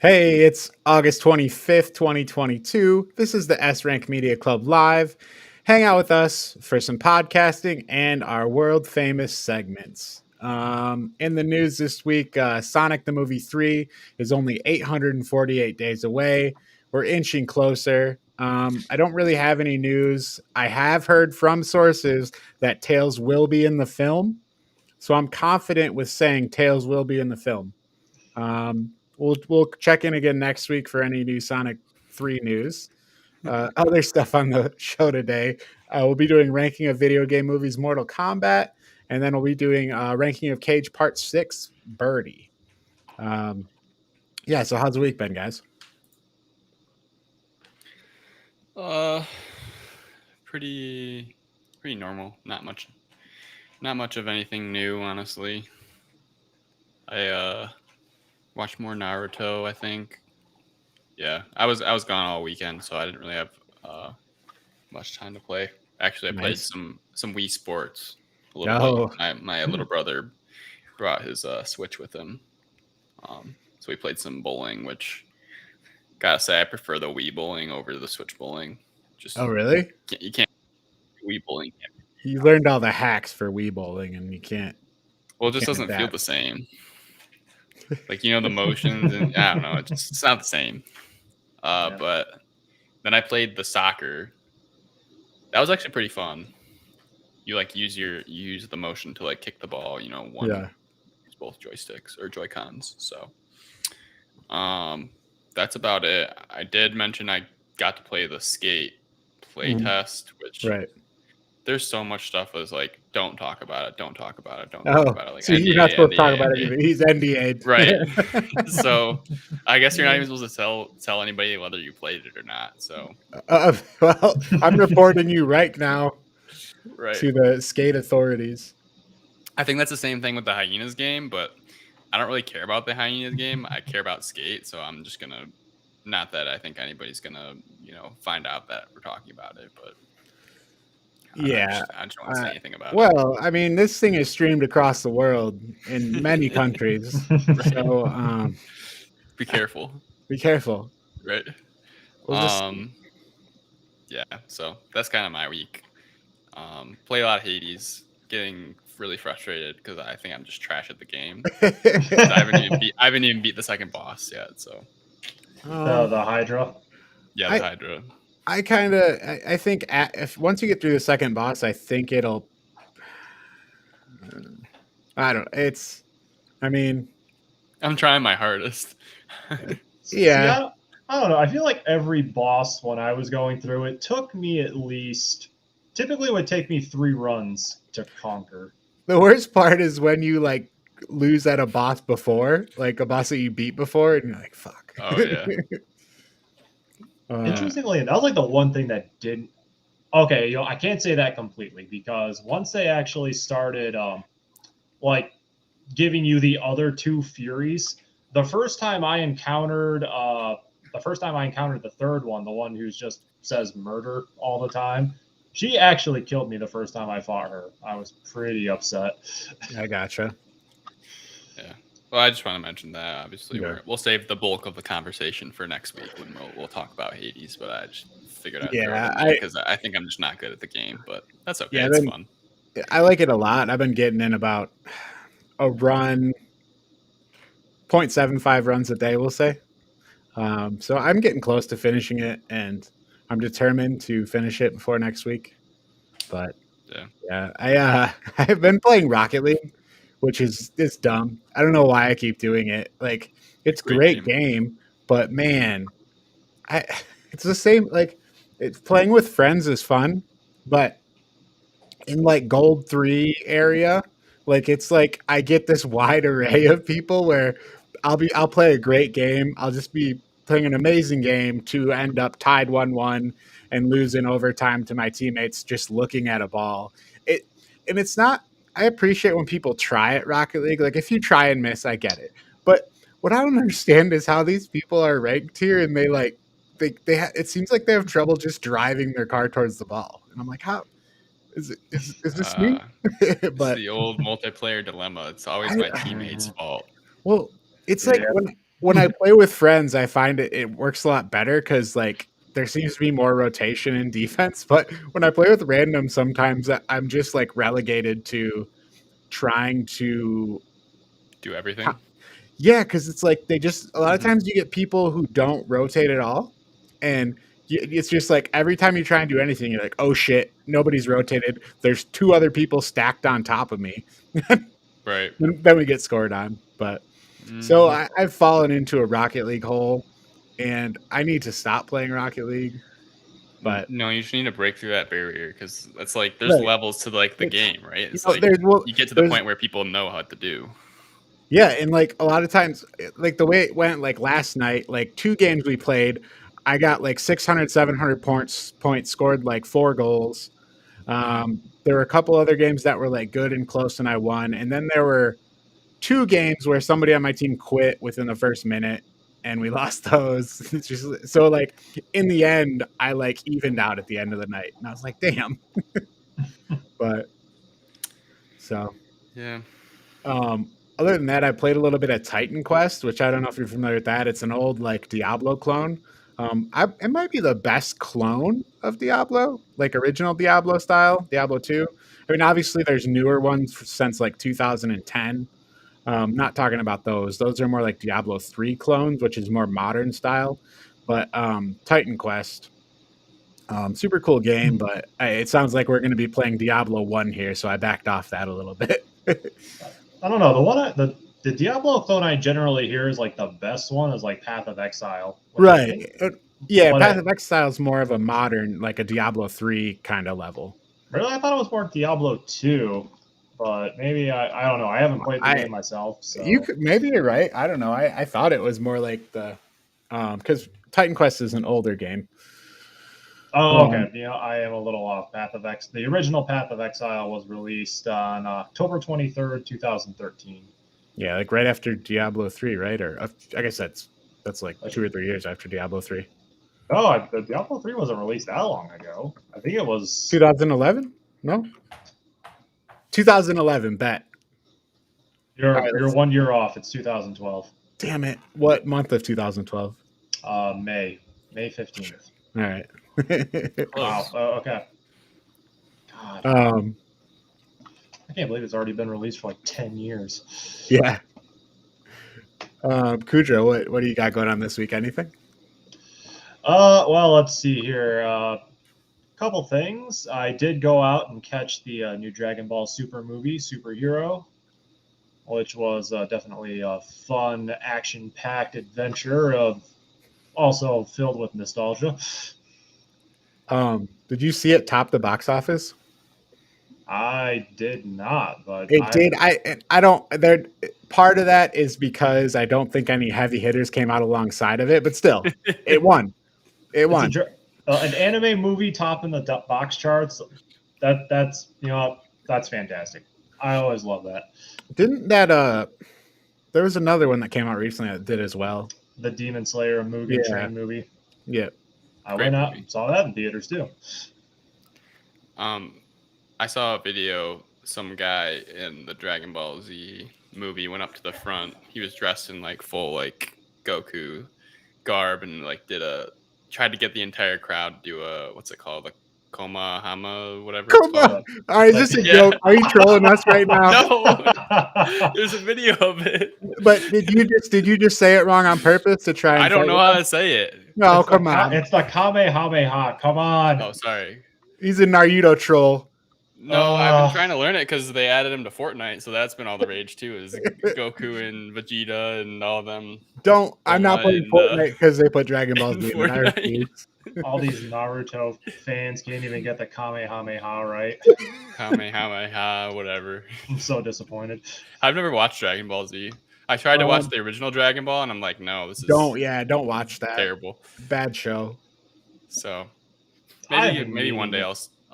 Hey, it's August 25th, 2022. This is the S Rank Media Club Live. Hang out with us for some podcasting and our world famous segments. In the news this week, Sonic the Movie 3 is only 848 days away. We're inching closer. I don't really have any news. I have heard from sources that Tails will be in the film. So I'm confident with saying Tails will be in the film. We'll check in again next week for any new Sonic 3 news. Other stuff on the show today. We'll be doing ranking of video game movies, Mortal Kombat, and then we'll be doing ranking of Cage Part 6, Birdy. Yeah, so how's the week been, guys? Pretty normal. Not much of anything new, honestly. I watched more Naruto, I think. Yeah, I was gone all weekend, so I didn't really have much time to play. Actually, I played some Wii Sports a little bit. My little brother brought his Switch with him, so we played some bowling. Which, gotta say, I prefer the Wii bowling over the Switch bowling. Oh, really? You can't Wii bowling. You learned all the hacks for Wii bowling, and you can't. Well, it just doesn't feel the same. Like, the motions, and I don't know, it's not the same. But then I played the soccer. That was actually pretty fun. You use the motion to kick the ball. Use both joysticks or Joy-Cons. So, that's about it. I did mention I got to play the skate play test, which there's so much stuff that's like, don't talk about it, don't talk about it, don't talk about it. Like, so you're not supposed to talk about it. He's NDA'd. Right. So I guess you're not even supposed to tell anybody whether you played it or not. So well, I'm reporting you right now to the skate authorities. I think that's the same thing with the Hyenas game, but I don't really care about the Hyenas game. I care about skate, so I'm just gonna, not that I think anybody's gonna find out that we're talking about it, but I just don't want to say anything about it. Well, I mean, this thing is streamed across the world in many countries. So be careful. Be careful. Right. Yeah, so that's kind of my week. Play a lot of Hades, getting really frustrated because I think I'm just trash at the game. I haven't even beat the second boss yet, so. The Hydra? Yeah, the Hydra. I think if once you get through the second boss, I think it'll. I mean, I'm trying my hardest. Yeah. See, I don't know. I feel like every boss when I was going through it took me typically it would take me 3 runs to conquer. The worst part is when you lose at a boss before, like a boss that you beat before, and you're like, fuck. Oh, yeah. Interestingly, that was the one thing that didn't. Okay, I can't say that completely because once they actually started, giving you the other 2 Furies, the first time I encountered the third one, the one who just says murder all the time, she actually killed me the first time I fought her. I was pretty upset. I gotcha. Yeah. Well, I just want to mention that. Obviously, we'll save the bulk of the conversation for next week when we'll talk about Hades. But I just figured I'd because I think I'm just not good at the game. But that's okay. It's fun. I like it a lot. I've been getting in about a run, 0.75 runs a day, we'll say. So I'm getting close to finishing it, and I'm determined to finish it before next week. But I've been playing Rocket League, which is dumb. I don't know why I keep doing it. It's a great game, but man, it's the same. It's playing with friends is fun, but in Gold 3 area, it's I get this wide array of people where I'll play a great game. I'll just be playing an amazing game to end up tied 1-1 and lose in overtime to my teammates just looking at a ball. And it's not. I appreciate when people try at Rocket League. If you try and miss, I get it. But what I don't understand is how these people are ranked here, and they it seems like they have trouble just driving their car towards the ball. And I'm like, how is this me? But it's the old multiplayer dilemma. It's always my teammate's fault. Well, it's when I play with friends, I find it works a lot better because like there seems to be more rotation in defense. But when I play with random, sometimes I'm just like relegated to trying to do everything. Yeah, because it's like they just a lot of Mhm. times you get people who don't rotate at all, and it's just like every time you try and do anything, you're like, oh shit, nobody's rotated. There's two other people stacked on top of me. Right. Then we get scored on. But so I've fallen into a Rocket League hole, and I need to stop playing Rocket League. But no, you just need to break through that barrier because it's like there's Right. levels to like the It's- game, right? It's know, like there's- well, you get to the there's- point where people know how to do. Yeah, and like a lot of times, like the way it went, like last night, like 2 games we played, I got like 600, 700 points, scored like 4 goals. There were a couple other games that were like good and close, and I won. And then there were 2 games where somebody on my team quit within the first minute, and we lost those. It's just, so like in the end, I like evened out at the end of the night, and I was like, damn. But so Yeah. Other than that, I played a little bit of Titan Quest, which I don't know if you're familiar with that. It's an old like Diablo clone. It might be the best clone of Diablo, like original Diablo style, Diablo 2. I mean, obviously there's newer ones since like 2010. Not talking about those. Those are more like Diablo 3 clones, which is more modern style. But Titan Quest, super cool game, but it sounds like we're going to be playing Diablo 1 here, so I backed off that a little bit. I don't know. The Diablo clone I generally hear is like the best one is like Path of Exile. Right. Yeah, But Path of Exile is more of a modern, like a Diablo 3 kind of level. Really, I thought it was more Diablo 2, but maybe I don't know. I haven't played the game myself, so Maybe you're right. I don't know. I thought it was more like the because Titan Quest is an older game. Oh, okay. I am a little off. The original Path of Exile was released on October 23rd, 2013. Yeah, like right after Diablo 3, right? Or I guess that's like 2 or 3 years after Diablo 3. Oh, the Diablo 3 wasn't released that long ago. I think it was 2011? No. 2011, bet. You're 1 year off. It's 2012. Damn it. What month of 2012? May 15th. All right. Wow. Okay. God. I can't believe it's already been released for like 10 years. Yeah. Kudra, what do you got going on this week? Anything? Well, let's see here. Couple things. I did go out and catch the new Dragon Ball Super movie, Superhero, which was definitely a fun, action-packed adventure, also filled with nostalgia. Did you see it top the box office? I did not, but it did. I don't. There, part of that is because I don't think any heavy hitters came out alongside of it, but still, it won. It won. An anime movie topping the box charts. That's fantastic. I always love that. Didn't that there was another one that came out recently that did as well. The Demon Slayer Mugen Train movie. Yeah. I went out and saw that in theaters too. I saw a video. Some guy in the Dragon Ball Z movie went up to the front. He was dressed in like full like Goku garb and like tried to get the entire crowd to do a what's it called, like Koma Hama, whatever it's called. All right, is this a joke? Are you trolling us right now? No, there's a video of it. But did you just say it wrong on purpose to try? And I don't know how to say it. No, come on. It's the Kamehameha. Come on. Oh, sorry. He's a Naruto troll. No, I've been trying to learn it because they added him to Fortnite, so that's been all the rage too. Is Goku and Vegeta and all of them. I'm not playing Fortnite because they put Dragon Ball Z in there. All these Naruto fans can't even get the Kamehameha right. Kamehameha, whatever. I'm so disappointed. I've never watched Dragon Ball Z. I tried to watch the original Dragon Ball, and I'm like, no, this is don't watch that. Terrible, bad show. So maybe one day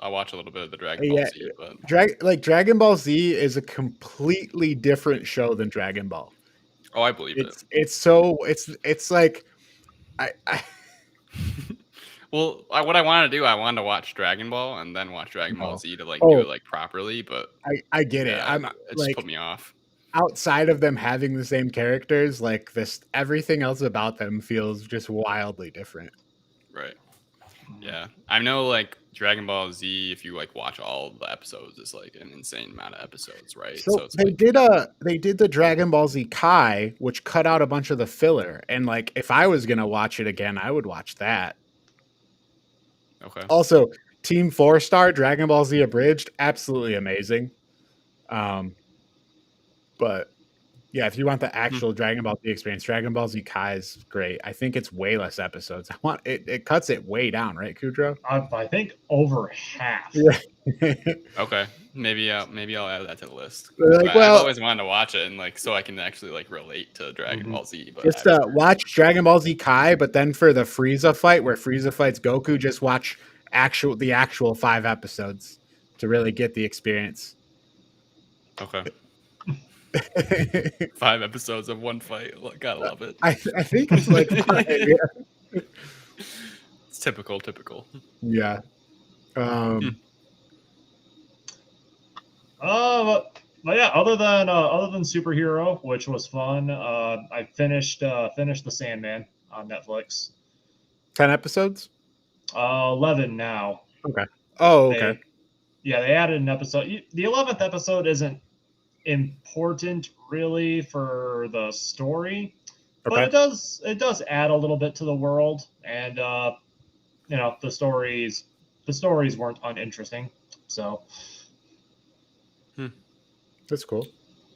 I'll watch a little bit of the Dragon Ball Z. But Dragon Ball Z is a completely different show than Dragon Ball. Oh, I believe it. It's like I Well, what I wanted to do, I wanted to watch Dragon Ball and then watch Dragon Ball Z to do it like properly. But I get it. It just put me off. outside of them having the same characters, like this, everything else about them feels just wildly different. Right. Yeah, I know. Like Dragon Ball Z, if you like watch all the episodes, it's like an insane amount of episodes, right? So it's they like, did the Dragon Ball Z Kai, which cut out a bunch of the filler, and like if I was gonna watch it again, I would watch that. okay. Also, Team 4-Star Dragon Ball Z Abridged, absolutely amazing. But yeah, if you want the actual Dragon Ball Z experience, Dragon Ball Z Kai is great. I think it's way less episodes. I want it. It cuts it way down, right, Kudrow? I think over half. Yeah. Okay, maybe I'll add that to the list. Like, I've always wanted to watch it, and like so I can actually like relate to Dragon Ball Z. But just watch Dragon Ball Z Kai, but then for the Frieza fight where Frieza fights Goku, just watch the actual 5 episodes to really get the experience. Okay. 5 episodes of one fight. Gotta love it. I think it's like 5. Yeah. It's typical. Yeah. But yeah, other than superhero, which was fun, I finished the Sandman on Netflix. 10 episodes? 11 now. Okay. Oh, okay. They added an episode. The 11th episode isn't important really for the story, but it does add a little bit to the world, and the stories weren't uninteresting, so that's cool.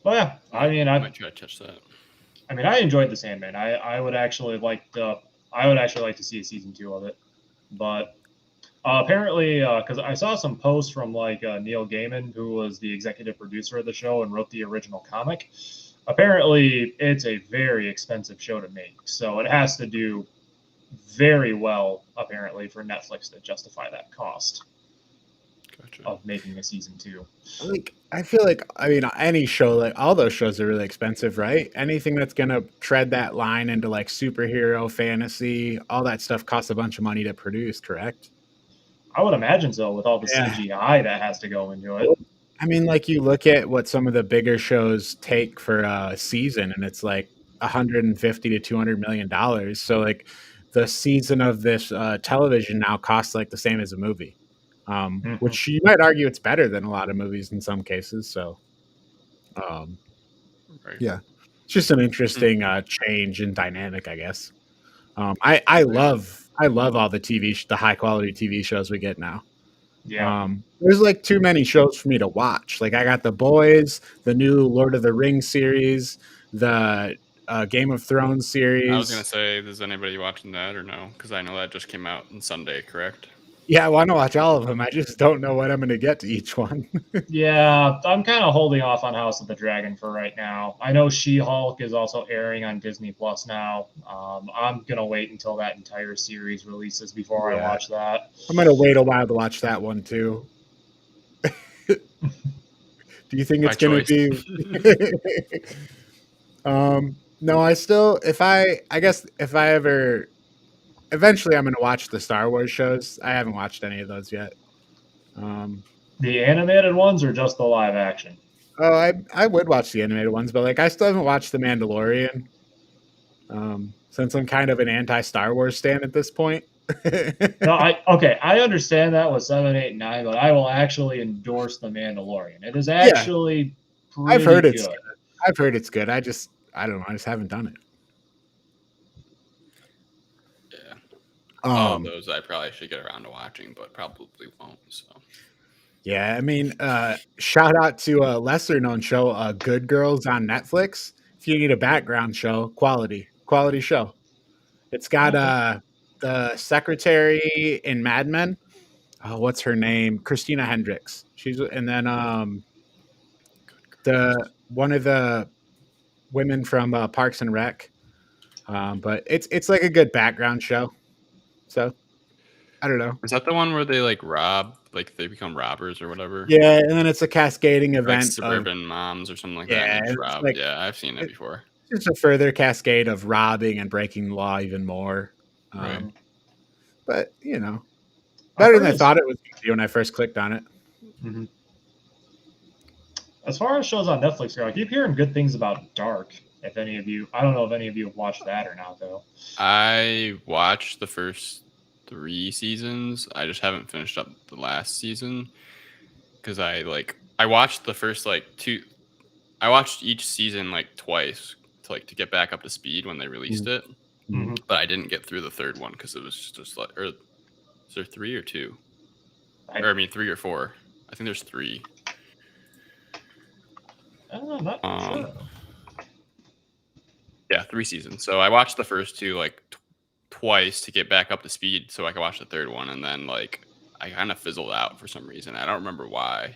Well, yeah, I mean, I might try to touch that. I mean, I enjoyed the Sandman. I would actually like to see a season 2 of it, but apparently, because I saw some posts from like Neil Gaiman, who was the executive producer of the show and wrote the original comic. Apparently, it's a very expensive show to make, so it has to do very well, apparently, for Netflix to justify that cost of making a season 2. Like, I feel like, I mean, any show, like all those shows are really expensive, right? Anything that's gonna tread that line into like superhero, fantasy, all that stuff costs a bunch of money to produce, correct? I would imagine so, with all the CGI that has to go into it. I mean, like you look at what some of the bigger shows take for a season, and it's like $150 to $200 million. So like the season of this television now costs like the same as a movie, which you might argue it's better than a lot of movies in some cases. So, yeah, it's just an interesting change in dynamic, I guess. I love all the high quality TV shows we get now. Yeah. There's like too many shows for me to watch. Like I got The Boys, the new Lord of the Rings series, the Game of Thrones series. I was gonna say, is anybody watching that or no? Because I know that just came out on Sunday, correct? Yeah, I want to watch all of them. I just don't know what I'm going to get to each one. Yeah, I'm kind of holding off on House of the Dragon for right now. I know She-Hulk is also airing on Disney Plus now. I'm going to wait until that entire series releases before I watch that. I'm going to wait a while to watch that one too. Do you think it's going to be... No, I guess if I ever... Eventually, I'm going to watch the Star Wars shows. I haven't watched any of those yet. The animated ones or just the live action? Oh, I would watch the animated ones, but like I still haven't watched The Mandalorian. Since I'm kind of an anti-Star Wars stan at this point. No, I understand that with 7, 8, 9, but I will actually endorse The Mandalorian. It is actually pretty I've heard good. it's good. I've heard it's good. I don't know. I just haven't done it. All of those I probably should get around to watching, but probably won't. So, yeah, I mean, shout out to a lesser known show, Good Girls on Netflix. If you need a background show, quality show. It's got the secretary in Mad Men. Oh, what's her name? Christina Hendricks. And then one of the women from Parks and Rec. But it's like a good background show. So, I don't know. Is that the one where they like rob, like they become robbers or whatever? Yeah, and then it's a cascading event. Like suburban moms or something like that. And rob. Like, yeah, I've seen it before. It's a further cascade of robbing and breaking the law even more. Right. But, better than I thought it was going to be when I first clicked on it. Mm-hmm. As far as shows on Netflix go, I keep hearing good things about Dark. If any of you, I don't know if any of you have watched that or not, though. I watched the first 3 seasons. I just haven't finished up the last season because I watched the first 2. I watched each season twice to get back up to speed when they released it. Mm-hmm. But I didn't get through the third one because it was just or is there 3 or 2? 3 or 4. I think there's 3. I'm not sure. Yeah, 3 seasons. So I watched the first 2 twice to get back up to speed so I could watch the third one, and then I kind of fizzled out for some reason. I don't remember why,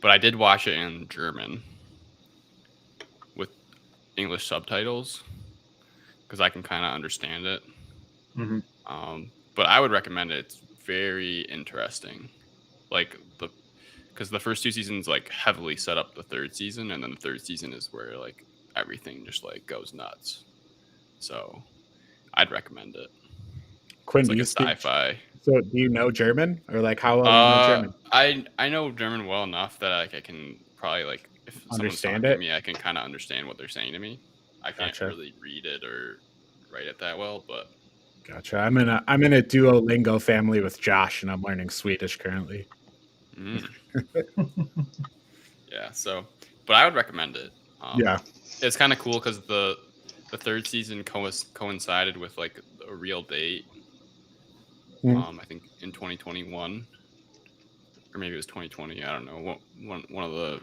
but I did watch it in German with English subtitles because I can kind of understand it. Mm-hmm. But I would recommend it. It's very interesting. Because the first 2 seasons heavily set up the third season, and then the third season is where everything just goes nuts. So I'd recommend it. Quinn, It's do you a sci-fi. So do you know German, or how well do you know German? I know German well enough that I can probably if someone's talking to me, I can kind of understand what they're saying to me. I can't really read it or write it that well, but gotcha. I'm in a Duolingo family with Josh, and I'm learning Swedish currently. Yeah. So, but I would recommend it. Yeah, it's kind of cool because the third season coincided with a real date. I think in 2021, or maybe it was 2020. I don't know. One of the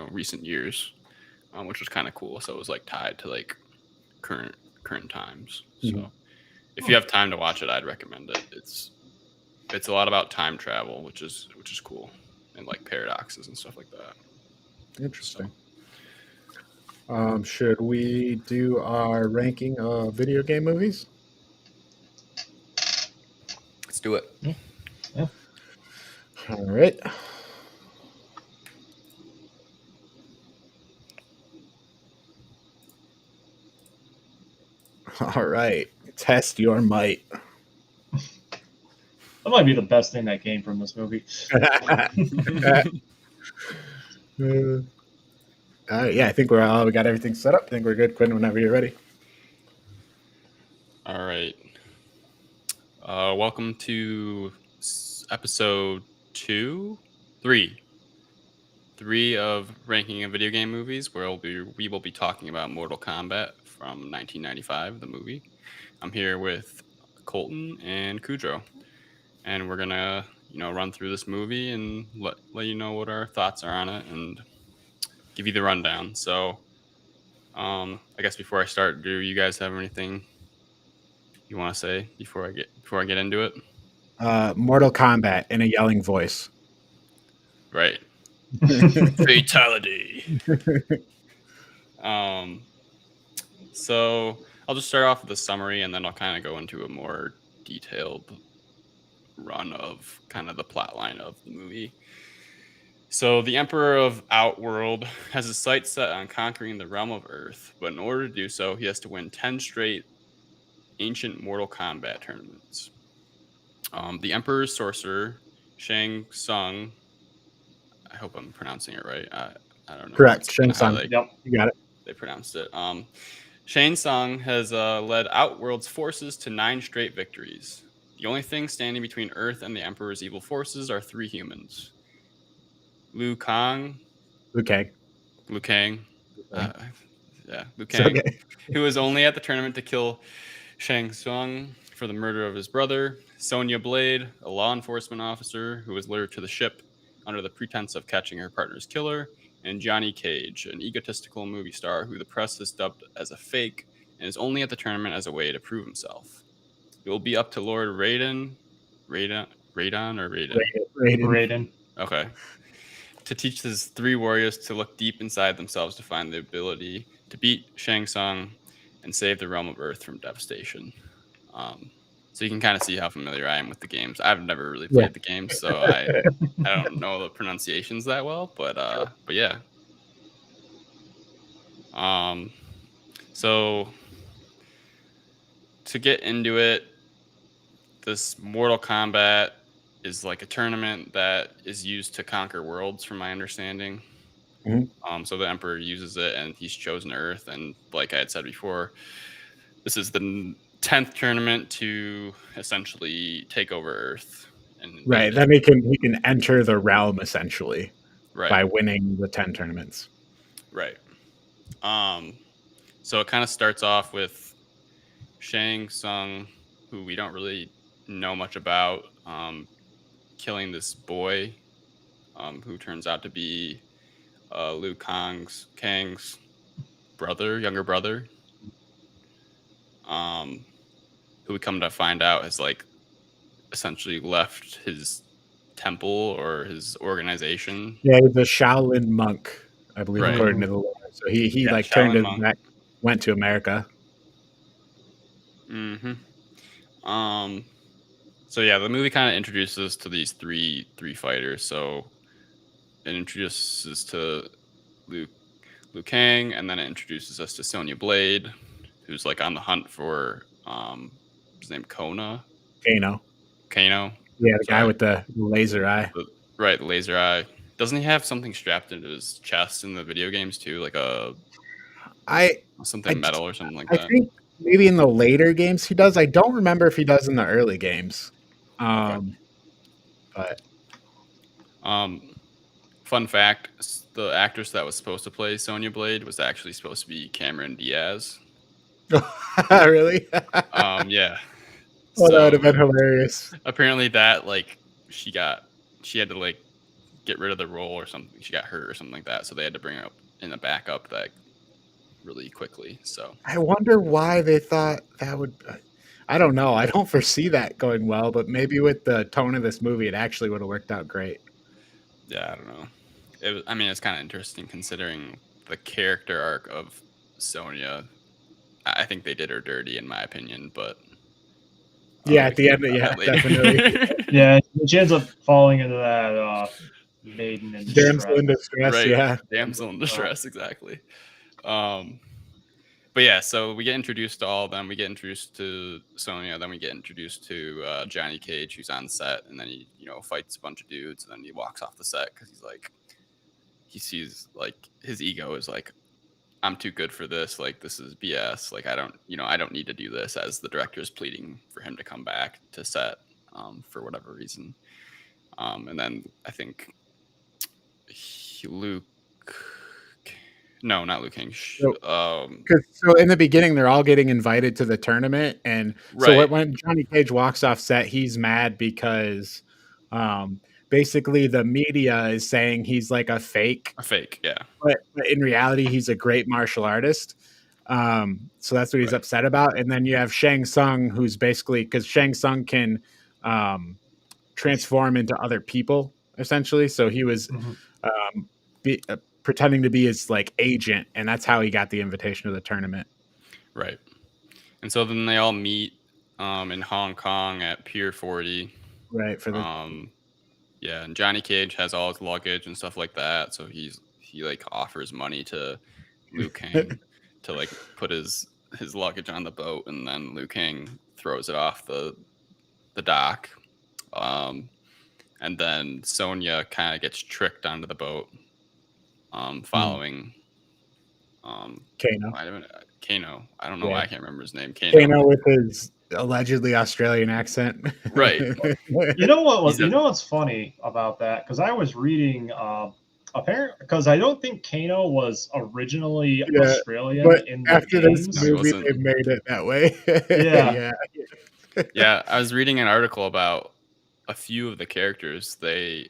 recent years, which was kind of cool. So it was tied to current times. So if you have time to watch it, I'd recommend it. It's a lot about time travel, which is cool, and paradoxes and stuff like that. Interesting. Should we do our ranking of video game movies? Let's do it. Yeah. All right. All right. Test your might. That might be the best thing that came from this movie. Yeah, I think we got everything set up. I think we're good, Quinn, whenever you're ready. All right. Welcome to episode 3 of ranking of video game movies, where we will be talking about Mortal Kombat from 1995, the movie. I'm here with Colton and Kudrow, and we're gonna run through this movie and let you know what our thoughts are on it and give you the rundown. So I guess before I start, do you guys have anything you want to say before I get into it? Mortal Kombat in a yelling voice. Right. Fatality. So I'll just start off with a summary, and then I'll kind of go into a more detailed run of kind of the plot line of the movie. So the Emperor of Outworld has his sights set on conquering the realm of Earth, but in order to do so, he has to win 10 straight ancient Mortal Kombat tournaments. The Emperor's sorcerer, Shang Tsung, I hope I'm pronouncing it right. I don't know. Correct. Shang Tsung. Yep. You got it. They pronounced it. Shang Tsung has led Outworld's forces to 9 straight victories. The only thing standing between Earth and the Emperor's evil forces are 3 humans. Liu Kang. Okay. Liu Kang. Who was only at the tournament to kill Shang Tsung for the murder of his brother. Sonya Blade, a law enforcement officer who was lured to the ship under the pretense of catching her partner's killer. And Johnny Cage, an egotistical movie star who the press has dubbed as a fake and is only at the tournament as a way to prove himself. It will be up to Lord Raiden. Okay. To teach his 3 warriors to look deep inside themselves to find the ability to beat Shang Tsung and save the realm of Earth from devastation. So you can kind of see how familiar I am with the games. I've never really played the games, so I don't know the pronunciations that well, but yeah. So to get into it, this Mortal Kombat is like a tournament that is used to conquer worlds, from my understanding. Mm-hmm. So the Emperor uses it, and he's chosen Earth. And like I had said before, this is the 10th tournament to essentially take over Earth. And Right. Then he can enter the realm essentially by winning the 10 tournaments. Right. So it kind of starts off with Shang Tsung, who we don't really know much about, killing this boy, who turns out to be Liu Kang's younger brother, who we come to find out has like essentially left his temple or his organization. Yeah, he's a Shaolin monk, I believe, Right. according to the lore. So he like Shaolin turned his monk. back, went to America. Mm-hmm. So yeah, the movie kind of introduces us to these three fighters. So it introduces to Liu Kang, and then it introduces us to Sonya Blade, who's like on the hunt for his name Kano. Yeah, the guy with the laser eye. Right, the laser eye. Doesn't he have something strapped into his chest in the video games too, like something metal or something like that? I think maybe in the later games he does. I don't remember if he does in the early games. Okay. But fun fact: the actress that was supposed to play Sonya Blade was actually supposed to be Cameron Diaz. Really? Yeah. Oh, that would have been hilarious. Apparently, that like she had to like get rid of the role or something. She got hurt or something like that, so they had to bring her up in a backup that really quickly. So I wonder why they thought that would. I don't know. I don't foresee that going well, but maybe with the tone of this movie, it actually would have worked out great. Yeah, I don't know. It's kind of interesting considering the character arc of Sonya. I think they did her dirty, in my opinion, but yeah, at the end, definitely. Yeah, she ends up falling into that maiden in distress. Damsel in distress, right? Yeah, Damsel in distress, exactly. But yeah, so we get introduced to all of them. We get introduced to Sonya, then we get introduced to Johnny Cage, who's on set, and then he, fights a bunch of dudes, and then he walks off the set because he's like, he sees like his ego is like, I'm too good for this. Like, this is BS. Like, I don't need to do this. As the director is pleading for him to come back to set for whatever reason. And then I think not Liu Kang. So in the beginning, they're all getting invited to the tournament, and so when Johnny Cage walks off set, he's mad because basically the media is saying he's like a fake. Yeah. But in reality, he's a great martial artist. So that's what he's upset about. And then you have Shang Tsung, who's basically, because Shang Tsung can transform into other people, essentially. So he was pretending to be his like agent, and that's how he got the invitation to the tournament. Right. And so then they all meet in Hong Kong at Pier 40. Right. For the yeah, and Johnny Cage has all his luggage and stuff like that. So he like offers money to Liu Kang to like put his luggage on the boat, and then Liu Kang throws it off the dock. And then Sonya kind of gets tricked onto the boat, following Kano. I don't know why I can't remember his name. Kano with his allegedly Australian accent. Right. You know what's funny about that? Because I was reading because I don't think Kano was originally Australian, but in the after games. This movie, they made it that way. Yeah, I was reading an article about a few of the characters. They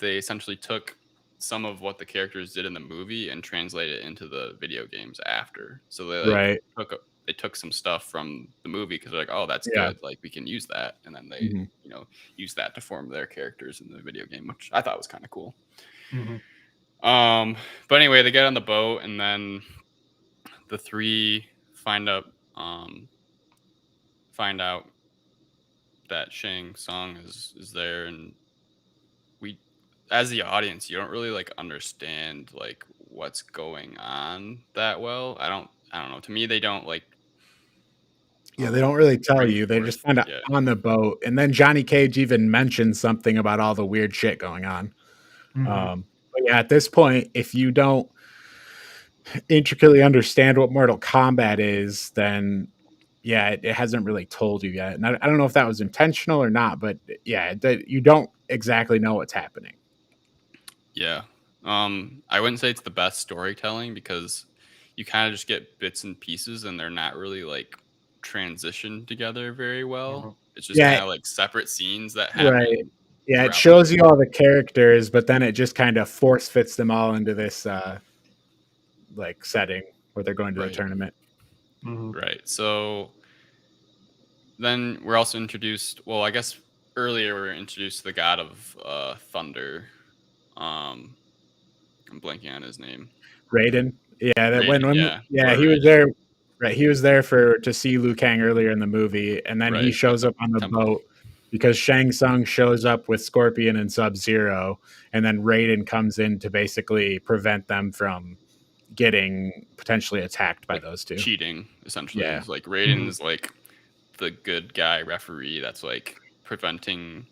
essentially took some of what the characters did in the movie and translated it into the video games after. So they took some stuff from the movie because they're like, oh, that's good. Like, we can use that. And then they, use that to form their characters in the video game, which I thought was kind of cool. But anyway, they get on the boat, and then the three find out that Shang Tsung is there, and we, as the audience, you don't really like understand like what's going on that well. I don't know. To me, they don't like Yeah, they don't really tell bring you. They're forth. just kind of Yeah. on the boat, and then Johnny Cage even mentions something about all the weird shit going on. But yeah, at this point, if you don't intricately understand what Mortal Kombat is, then yeah, it hasn't really told you yet. And I don't know if that was intentional or not, but yeah, you don't exactly know what's happening. Yeah. I wouldn't say it's the best storytelling because you kind of just get bits and pieces and they're not really like transitioned together very well. It's just kind Yeah, of like separate scenes that right. happen Yeah, it throughout the shows you movie. all the characters, but then it just kind of force fits them all into this like setting where they're going to the Right. tournament. Right. So then we're also introduced. Well, I guess earlier we were introduced to the god of thunder. I'm blanking on his name. Raiden. Yeah, that Raiden, when yeah, yeah, Lord he was Raiden. there. Right, he was there for to see Liu Kang earlier in the movie, and then he Right, at shows the up on the temple. boat because Shang Tsung shows up with Scorpion and Sub-Zero, and then Raiden comes in to basically prevent them from getting potentially attacked by Like those two. cheating, essentially. Yeah. It's like Raiden is like the good guy referee that's like preventing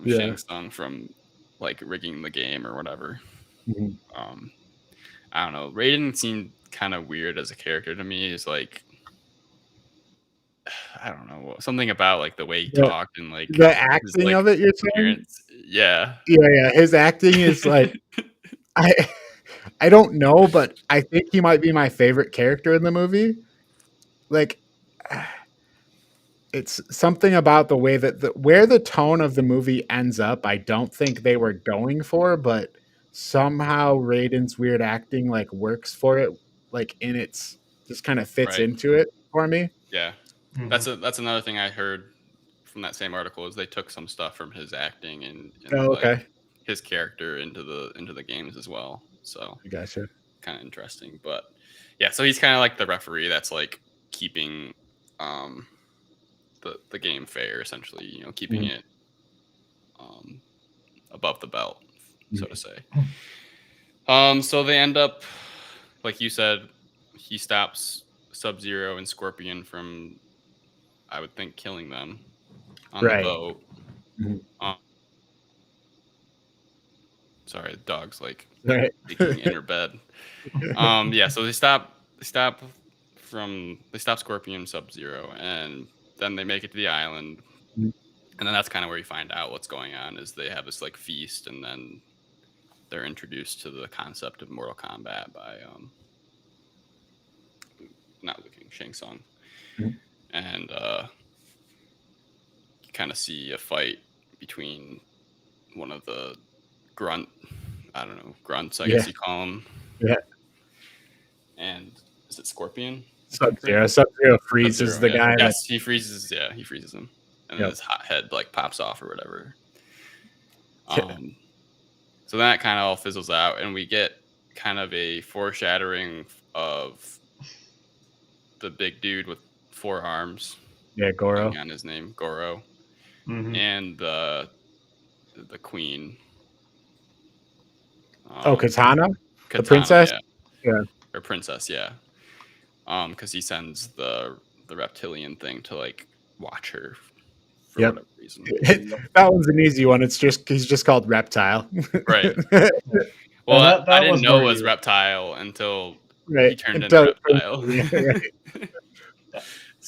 Yeah. Shang Tsung from like rigging the game or whatever. Mhm. I don't know. Raiden seemed kind of weird as a character to me. Is like I don't know something about like the way he talked and like The his acting like of it, you're saying? appearance. Yeah. Yeah, his acting is like I I don't know, but I think he might be my favorite character in the movie. Like it's something about the way that where the tone of the movie ends up, I don't think they were going for, but somehow Raiden's weird acting like works for it, like in its just kind of fits Right. into it for me. Yeah. That's another thing I heard from that same article is they took some stuff from his acting and Oh, like okay. his character into the games as well. So I gotcha. kind of interesting. But yeah, so he's kind of like the referee that's like keeping the game fair, essentially, you know, keeping it above the belt, so to say. So they end up, like you said, he stops Sub-Zero and Scorpion from, I would think, killing them on the Right. boat. Mhm. Sorry, the dog's like Right. leaking in her bed. Yeah, so they stop Scorpion, Sub-Zero, and then they make it to the island. Mhm. And then that's kind of where you find out what's going on is they have this like feast and then they're introduced to the concept of Mortal Kombat by not Liu Kang, Shang Tsung. Mhm. And you kind of see a fight between one of the grunts, I guess you call them. Yeah. And is it Scorpion? Sub-Zero. Sub-Zero freezes Sub-Zero, the guy. Yes, he freezes. Yeah, he freezes him, and then his hot head like pops off or whatever. So that kind of all fizzles out, and we get kind of a foreshadowing of the big dude with 4 arms. Yeah, Goro. On his name, Goro, and the queen. Katana? The Katana, princess? Yeah. Or princess, yeah. Because he sends the reptilian thing to like watch her for whatever reason. That one's an easy one. He's just called Reptile. Right. Well, I didn't know it was Reptile until he turned into Reptile.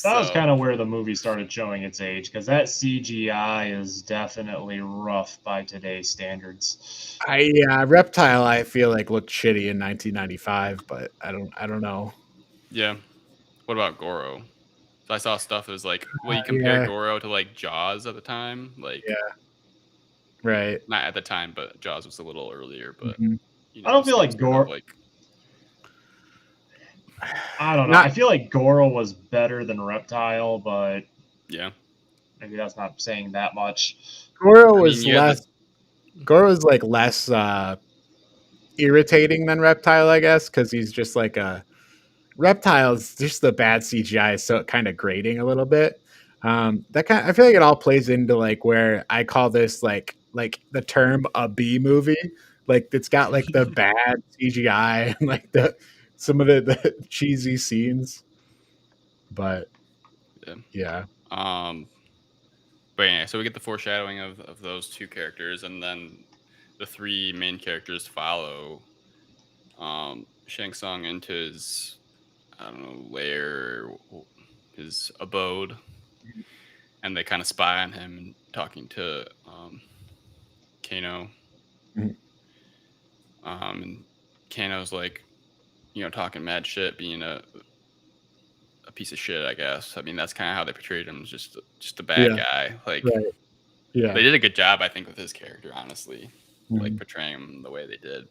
That was kind of where the movie started showing its age, because that CGI is definitely rough by today's standards. Reptile I feel like looked shitty in 1995, but I don't know. Yeah. What about Goro? So I saw stuff that was like, well, you compare Goro to like Jaws at the time, like right. Not at the time, but Jaws was a little earlier. But I don't feel like Goro. I don't know. I feel like Goro was better than Reptile, but yeah, maybe that's not saying that much. Goro was less. Goro's like less irritating than Reptile, I guess, because he's just like a Reptile's just the bad CGI, so it kind of grating a little bit. I feel like it all plays into like where I call this like the term a B movie. Like it's got like the bad CGI and like some of the cheesy scenes. But Yeah. But yeah, so we get the foreshadowing of those two characters, and then the three main characters follow Shang Tsung into his, I don't know, lair, his abode, and they kind of spy on him and talking to Kano. Mhm. And Kano's like, talking mad shit, being a piece of shit, I guess. I mean, that's kind of how they portrayed him, just a bad guy. Like, Right. Yeah. they did a good job, I think, with his character, honestly, like Mhm. portraying him the way they did.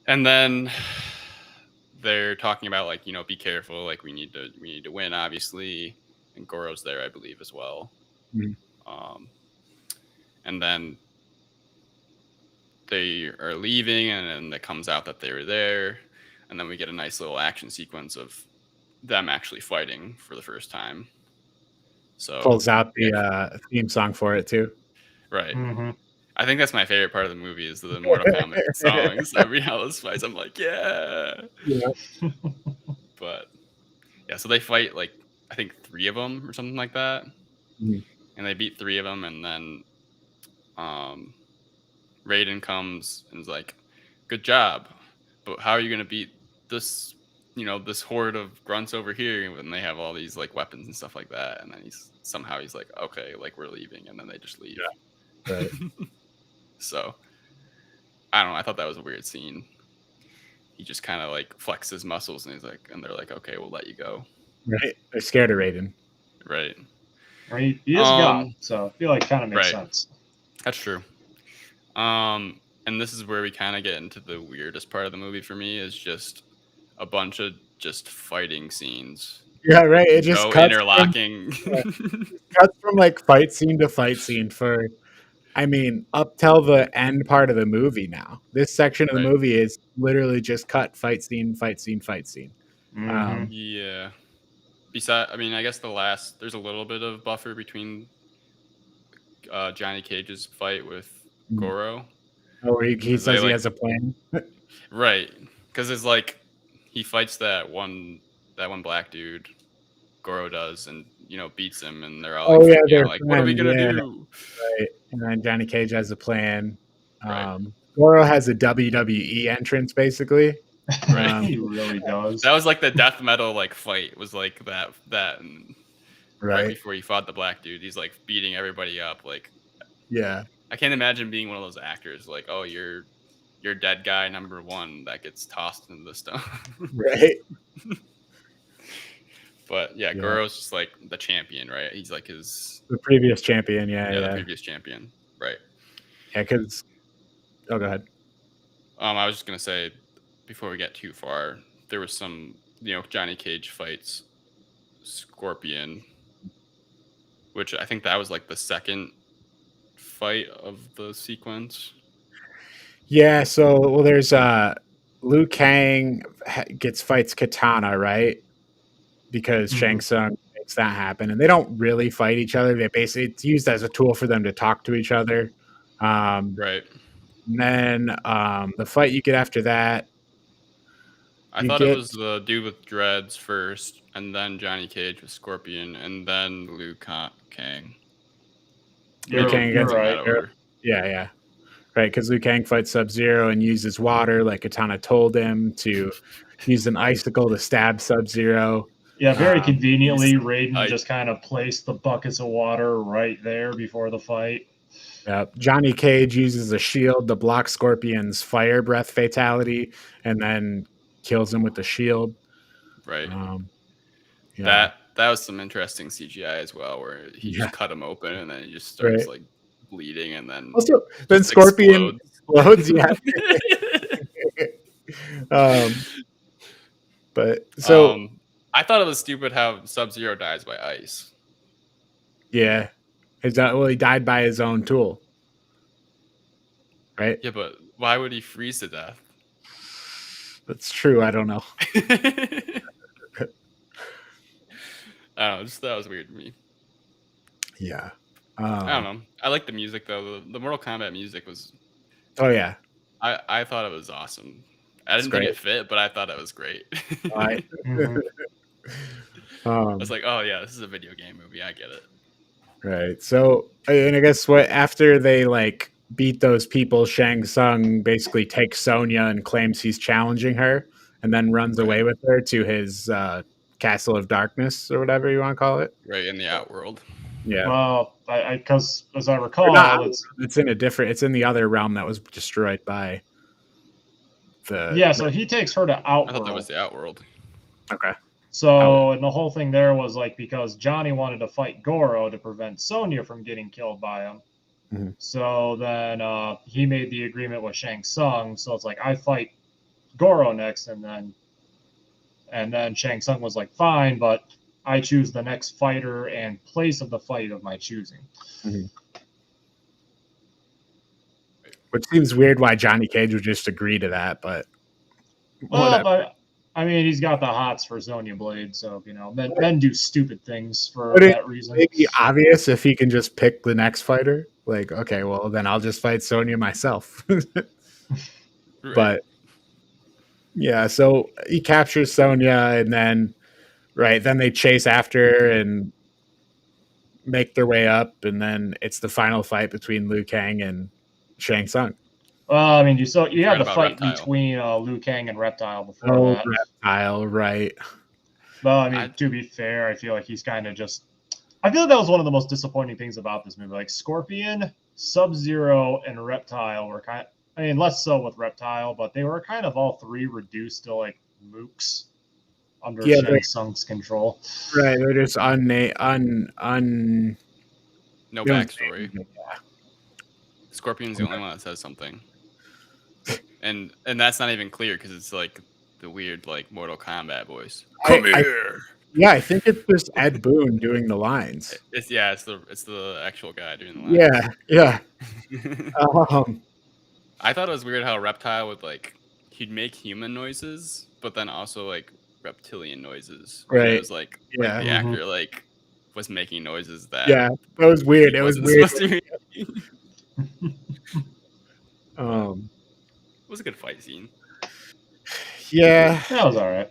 And then they're talking about, like, be careful, like we need to win, obviously. And Goro's there, I believe, as well. Mhm. And then they are leaving, and then it comes out that they were there, and then we get a nice little action sequence of them actually fighting for the first time. So Pulls out the theme song for it too. Right. Mm-hmm. I think that's my favorite part of the movie is the Mortal Kombat songs. Every how those fights, I'm like, yeah. But yeah, so they fight like I think 3 of them or something like that, Mhm. and they beat 3 of them, and then Raiden comes and is like, "Good job, but how are you gonna beat this? This horde of grunts over here when they have all these like weapons and stuff like that?" And then he's like, "Okay, like we're leaving," and then they just leave. Yeah. Right. So I don't know. I thought that was a weird scene. He just kind of like flexes his muscles, and they're like, "Okay, we'll let you go." Right. They're scared of Raiden. Right. Right. He is God, so I feel like it kind of makes sense. That's true. And this is where we kind of get into the weirdest part of the movie for me is just a bunch of just fighting scenes. Yeah, right. It just cuts interlocking. Cuts from like fight scene to fight scene for, I mean, up till the end part of the movie now. This section of the movie is literally just cut fight scene, fight scene, fight scene. Mm-hmm. Yeah. I mean, I guess there's a little bit of buffer between Johnny Cage's fight with Goro. Oh, he says he has a plan. Right. Because it's like he fights that one black dude, Goro does, and beats him, and they're all like, like, what are we gonna do? Right. And then Johnny Cage has a plan. Right. Goro has a WWE entrance, basically. Right. He really does. That was like the death metal like fight was like that and right before he fought the black dude, he's like beating everybody up. Like, yeah, I can't imagine being one of those actors. Like, oh, you're dead guy number 1 that gets tossed into the stone. Right. But yeah, Goro's just like the champion, right? He's like the previous champion. Yeah. The previous champion, right? Yeah, because go ahead. I was just gonna say before we get too far, there was some Johnny Cage fights Scorpion, which I think that was like the second fight of the sequence. Yeah, so there's Liu Kang fights Katana, right? Because Shang Tsung makes that happen, and they don't really fight each other. It's used as a tool for them to talk to each other. Right. And then the fight you get after that, I thought it was the dude with dreads first, and then Johnny Cage with Scorpion, and then Liu Kang. Liu Kang against right. Yeah. Right, because Liu Kang fights Sub-Zero and uses water like Katana told him to use an icicle to stab Sub-Zero. Yeah, very conveniently, Raiden just kind of placed the buckets of water right there before the fight. Johnny Cage uses a shield to block Scorpion's fire breath fatality and then kills him with the shield. Right. That was some interesting CGI as well, where he just cut him open and then he just starts like bleeding, and then also then Scorpion explodes. Yeah. But so I thought it was stupid how Sub-Zero dies by ice. Yeah. He died by his own tool. Right? Yeah, but why would he freeze to death? That's true. I don't know. I don't know. Just that was weird to me. Yeah. I don't know. I like the music though. The Mortal Kombat music was. Oh yeah. I thought it was awesome. I didn't think it fit, but I thought it was great. I was like, oh yeah, this is a video game movie. I get it. Right. So, and I guess what after they like beat those people, Shang Tsung basically takes Sonya and claims he's challenging her, and then runs away with her to his Castle of Darkness or whatever you want to call it. Right in the Outworld. Yeah. Well, because as I recall, it's in a different. It's in the other realm that was destroyed by the. Yeah, so he takes her to Outworld. I thought that was the Outworld. Okay. So, and the whole thing there was like because Johnny wanted to fight Goro to prevent Sonya from getting killed by him. Mm-hmm. So then he made the agreement with Shang Tsung. So it's like I fight Goro next, and then Shang Tsung was like, fine, but I choose the next fighter and place of the fight of my choosing. Mm-hmm. Which seems weird why Johnny Cage would just agree to that, but well, but I mean, he's got the hots for Sonya Blade, so men do stupid things for that reason. It'd be obvious if he can just pick the next fighter. Like, okay, well then I'll just fight Sonya myself. Right. But yeah, so he captures Sonya, and then then they chase after her and make their way up, and then it's the final fight between Liu Kang and Shang Tsung. Well, I mean, you had the fight between Liu Kang and Reptile before that. Reptile, right? Well, I mean, to be fair, I feel like he's kind of just. I feel like that was one of the most disappointing things about this movie. Like Scorpion, Sub-Zero, and Reptile were kind of. I mean, less so with Reptile, but they were kind of all three reduced to like mooks under Shang Tsung's control. Right, they're just no backstory. Yeah. Scorpion's the only one that says something, and that's not even clear because it's like the weird like Mortal Kombat voice. Come here. I think it's just Ed Boon doing the lines. It's the actual guy doing the lines. Yeah. I thought it was weird how Reptile would he'd make human noises, but then also like reptilian noises. Right. It was the actor was making noises that. Yeah, that was weird. It was weird. It was a good fight scene. Yeah, that was all right.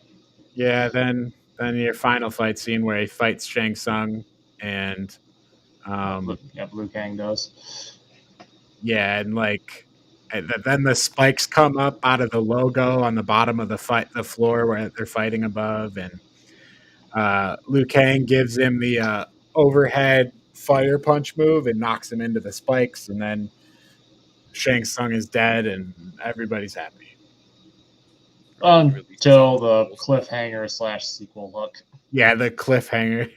Yeah, then your final fight scene where he fights Shang Tsung and Liu Kang does. Yeah, and then the spikes come up out of the logo on the bottom of the floor where they're fighting above, and Liu Kang gives him the overhead fire punch move and knocks him into the spikes, and then Shang Tsung is dead and everybody's happy. Until the cliffhanger / sequel hook. Yeah, the cliffhanger.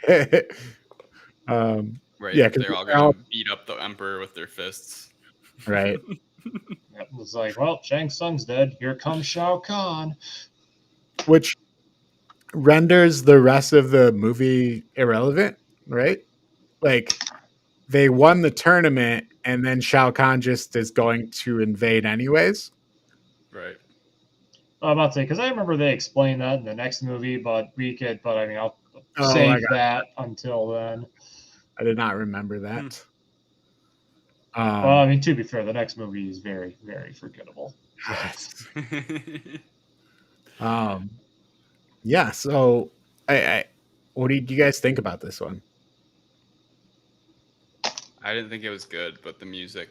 Right. Yeah, they're all going to beat up the Emperor with their fists. Right. It was like, well, Shang Tsung's dead. Here comes Shao Kahn. Which renders the rest of the movie irrelevant, right? Like, they won the tournament, and then Shao Kahn just is going to invade anyways. Right. I'm about to say, because I remember they explained that in the next movie, but I mean, I'll save that until then. I did not remember that. Well, I mean, to be fair, the next movie is very, very forgettable. Yeah, so what did you guys think about this one? I didn't think it was good, but the music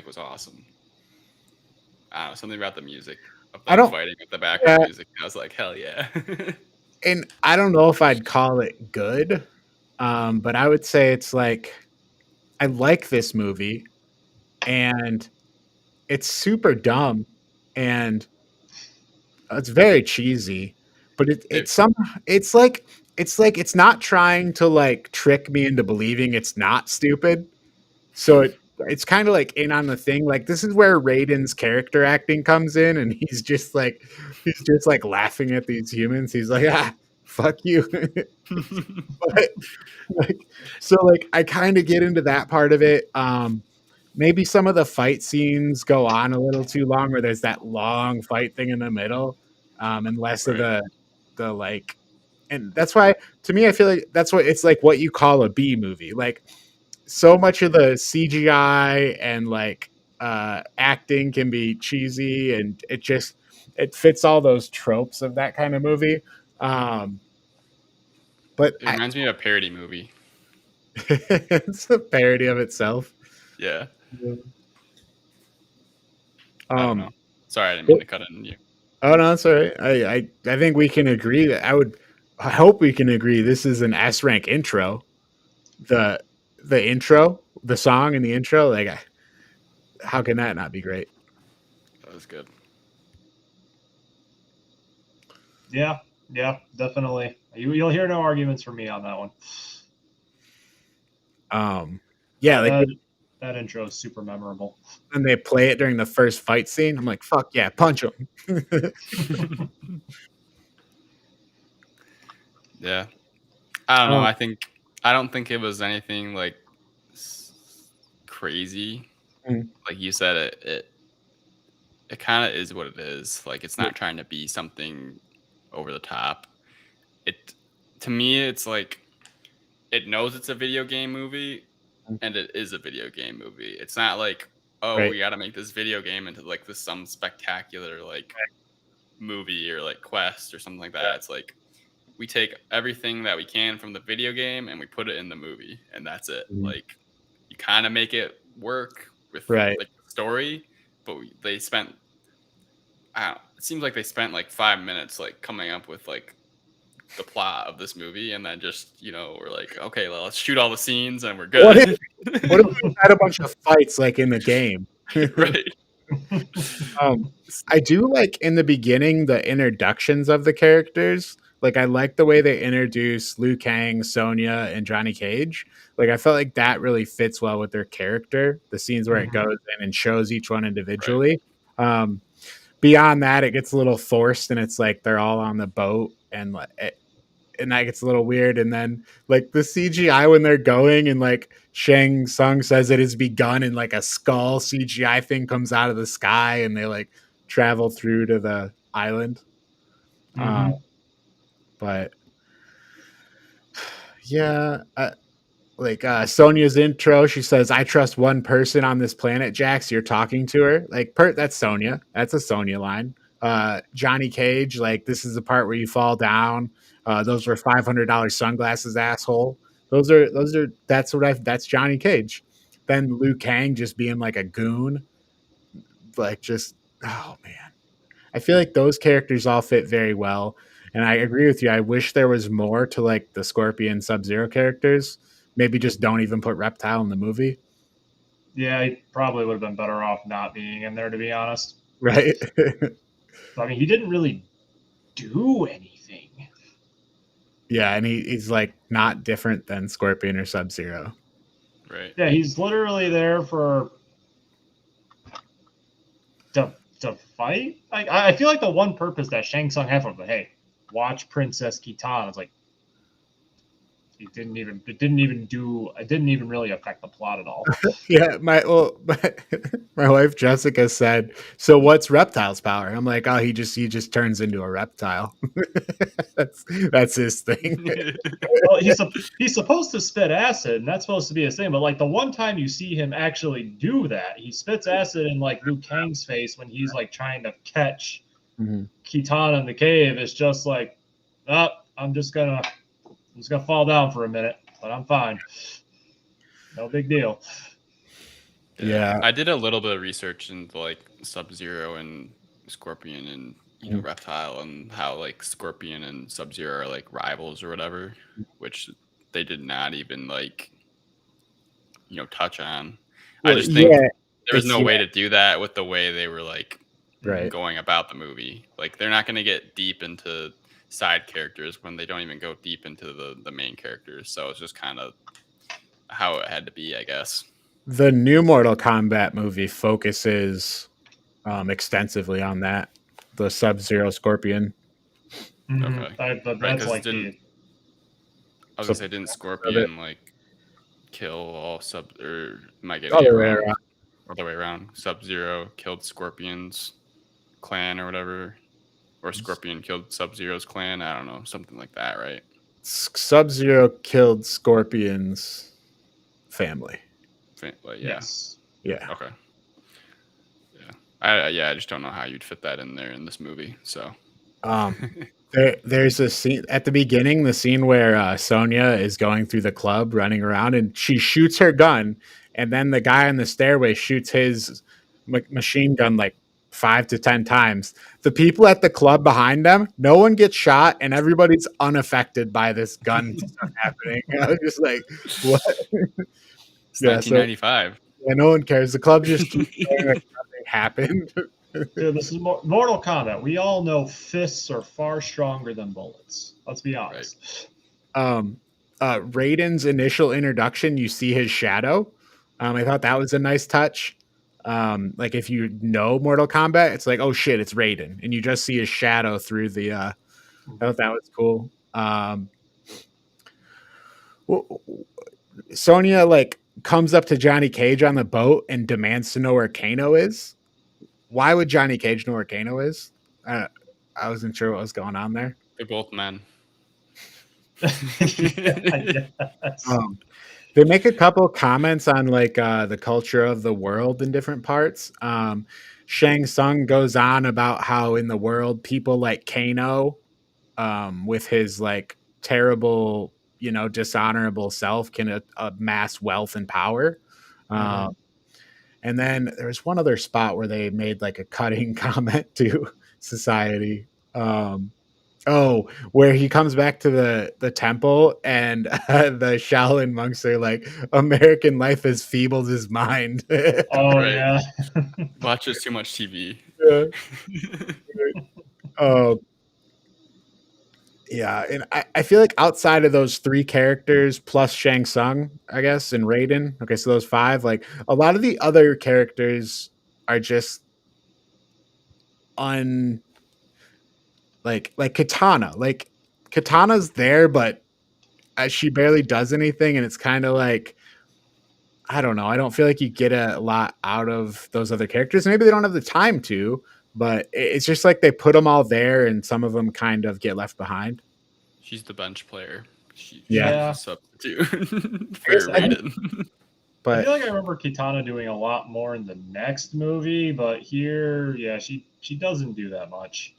was awesome. I don't know, something about the music of fighting with the background music. I was like, hell yeah. And I don't know if I'd call it good, but I would say it's like, I like this movie, and it's super dumb, and it's very cheesy, but it's not trying to trick me into believing it's not stupid. So it's kind of in on the thing. Like, this is where Raiden's character acting comes in, and he's just laughing at these humans. He's like, fuck you. But I kind of get into that part of it. Maybe some of the fight scenes go on a little too long, where there's that long fight thing in the middle, and less of the and that's why, to me, I feel like that's what it's what you call a B movie. Like, so much of the CGI and acting can be cheesy, and it fits all those tropes of that kind of movie. But It reminds me of a parody movie. it's a parody of itself. Yeah. I don't know. Sorry, I didn't mean to cut in you. Oh no, that's all right. I think we can agree that I hope we can agree this is an S rank intro. The intro, the song and the intro, like how can that not be great? That was good. Yeah, definitely. You'll hear no arguments from me on that one. Yeah, like that intro is super memorable. when they play it during the first fight scene, I'm like, fuck yeah, punch him. Yeah. I don't know. I don't think it was anything like crazy. Like you said, it kind of is what it is. Like it's not trying to be something over the top. To me, it's like it knows it's a video game movie, and it is a video game movie. It's not like, oh, we got to make this video game into like this some spectacular like movie or like quest or something like that. It's like we take everything that we can from the video game and we put it in the movie, and that's it. Like you kind of make it work with like the story, but they spent. It seems like they spent like 5 minutes like coming up with like the plot of this movie, and then just we're like, okay, well, let's shoot all the scenes and we're good. What if we had a bunch of fights like in the game? Right. I do like in the beginning the introductions of the characters. Like I like the way they introduce Liu Kang, Sonya, and Johnny Cage. Like I felt like that really fits well with their character. The scenes where it goes in and shows each one individually. Right. Beyond that, it gets a little forced, and it's like they're all on the boat, and that gets a little weird. And then like the CGI when they're going, and like Shang Tsung says it has begun, and like a skull CGI thing comes out of the sky, and they like travel through to the island. But yeah, like Sonya's intro, she says, "I trust one person on this planet." Jax, you're talking to her. Like, that's Sonya. That's a Sonya line. Johnny Cage, like, this is the part where you fall down. Those were $500 sunglasses, asshole. That's Johnny Cage. Then Liu Kang just being like a goon, like just oh man. I feel like those characters all fit very well. And I agree with you. I wish there was more to like the Scorpion Sub-Zero characters. Maybe just don't even put Reptile in the movie. Yeah, he probably would have been better off not being in there, to be honest. Right. I mean, he didn't really do anything. Yeah, and he's like not different than Scorpion or Sub-Zero. Right. Yeah, he's literally there for to fight. Like I feel like the one purpose that Shang Tsung had was, hey, watch Princess Kitana. It's like it didn't even really affect the plot at all. Yeah, my wife Jessica said, "So what's Reptile's power?" I'm like, "Oh, he just turns into a reptile." that's his thing. Well, he's supposed to spit acid, and that's supposed to be his thing. But like the one time you see him actually do that, he spits acid in like Liu Kang's face when he's like trying to catch Kitana in the cave. It's just like, I'm just gonna fall down for a minute, but I'm fine. No big deal. Yeah. I did a little bit of research into like Sub-Zero and Scorpion and Reptile, and how like Scorpion and Sub-Zero are like rivals or whatever, which they did not even like touch on. Well, I just think there was no way to do that with the way they were like going about the movie. Like they're not going to get deep into side characters when they don't even go deep into the main characters. So it's just kind of how it had to be, I guess. The new Mortal Kombat movie focuses extensively on that, the Sub-Zero Scorpion. Okay, but that's like I was gonna say, didn't Scorpion like kill all or might get other way around? Sub-Zero killed Scorpion's clan or whatever. Or Scorpion killed Sub-Zero's clan. I don't know. Something like that, right? Sub-Zero killed Scorpion's family. Yes. Yeah. Okay. Yeah. I just don't know how you'd fit that in there in this movie. So. There's a scene at the beginning, the scene where Sonya is going through the club, running around, and she shoots her gun, and then the guy on the stairway shoots his machine gun like 5 to 10 times. The people at the club behind them, no one gets shot, and everybody's unaffected by this gun stuff happening. I was just like, what? It's 1995. Yeah, no one cares. The club just keeps going like nothing happened. Dude, this is Mortal Kombat. We all know fists are far stronger than bullets. Let's be honest. Raiden's initial introduction, you see his shadow. I thought that was a nice touch. Like if you know Mortal Kombat, it's like, oh shit, it's Raiden, and you just see his shadow through the. I thought that was cool. Sonya like comes up to Johnny Cage on the boat and demands to know where Kano is. Why would Johnny Cage know where Kano is? I wasn't sure what was going on there. They're both men. Yes. They make a couple comments on like the culture of the world in different parts. Shang Tsung goes on about how in the world people like Kano, with his like terrible, dishonorable self, can amass wealth and power. And then there's one other spot where they made like a cutting comment to society. Where he comes back to the temple and the Shaolin monks are like, American life has feebled his mind. Oh, right. Yeah. Watches too much TV. Yeah. Yeah, and I feel like outside of those 3 characters plus Shang Tsung, I guess, and Raiden, okay, so those 5, like a lot of the other characters are just like Katana. Like Katana's there, but she barely does anything, and it's kind of like, I don't know. I don't feel like you get a lot out of those other characters. Maybe they don't have the time to, but it's just like they put them all there, and some of them kind of get left behind. She's the bench player. She's a substitute for Raiden. But I feel like I remember Kitana doing a lot more in the next movie, but here, yeah, she doesn't do that much.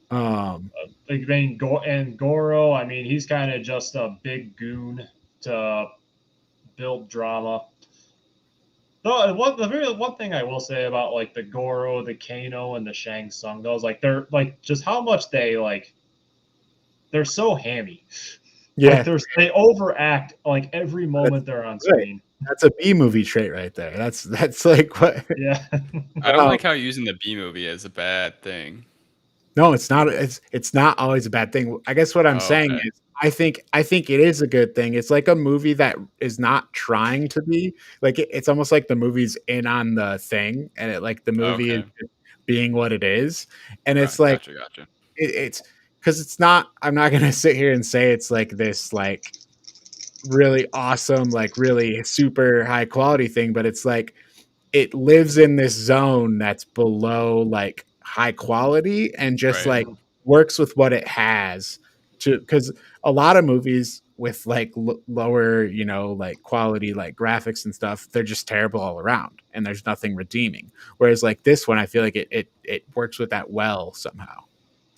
And Goro, I mean, he's kind of just a big goon to build drama. Though one thing I will say about like the Goro, the Kano, and the Shang Tsung, those like they're like just how much they're so hammy. Yeah, like they overact like every moment they're on screen. That's a B movie trait right there. That's like what. Yeah, I don't like how using the B movie is a bad thing. No, it's not. It's not always a bad thing. I guess what I'm saying is, I think it is a good thing. It's like a movie that is not trying to be like it's almost like the movie's in on the thing, and it like the movie is being what it is, and it's like gotcha. It's because it's not. I'm not gonna sit here and say it's like this like really awesome, like really super high quality thing, but it's like it lives in this zone that's below like high quality and just like works with what it has to, because a lot of movies with like lower like quality like graphics and stuff, they're just terrible all around and there's nothing redeeming, whereas like this one I feel like it works with that well somehow.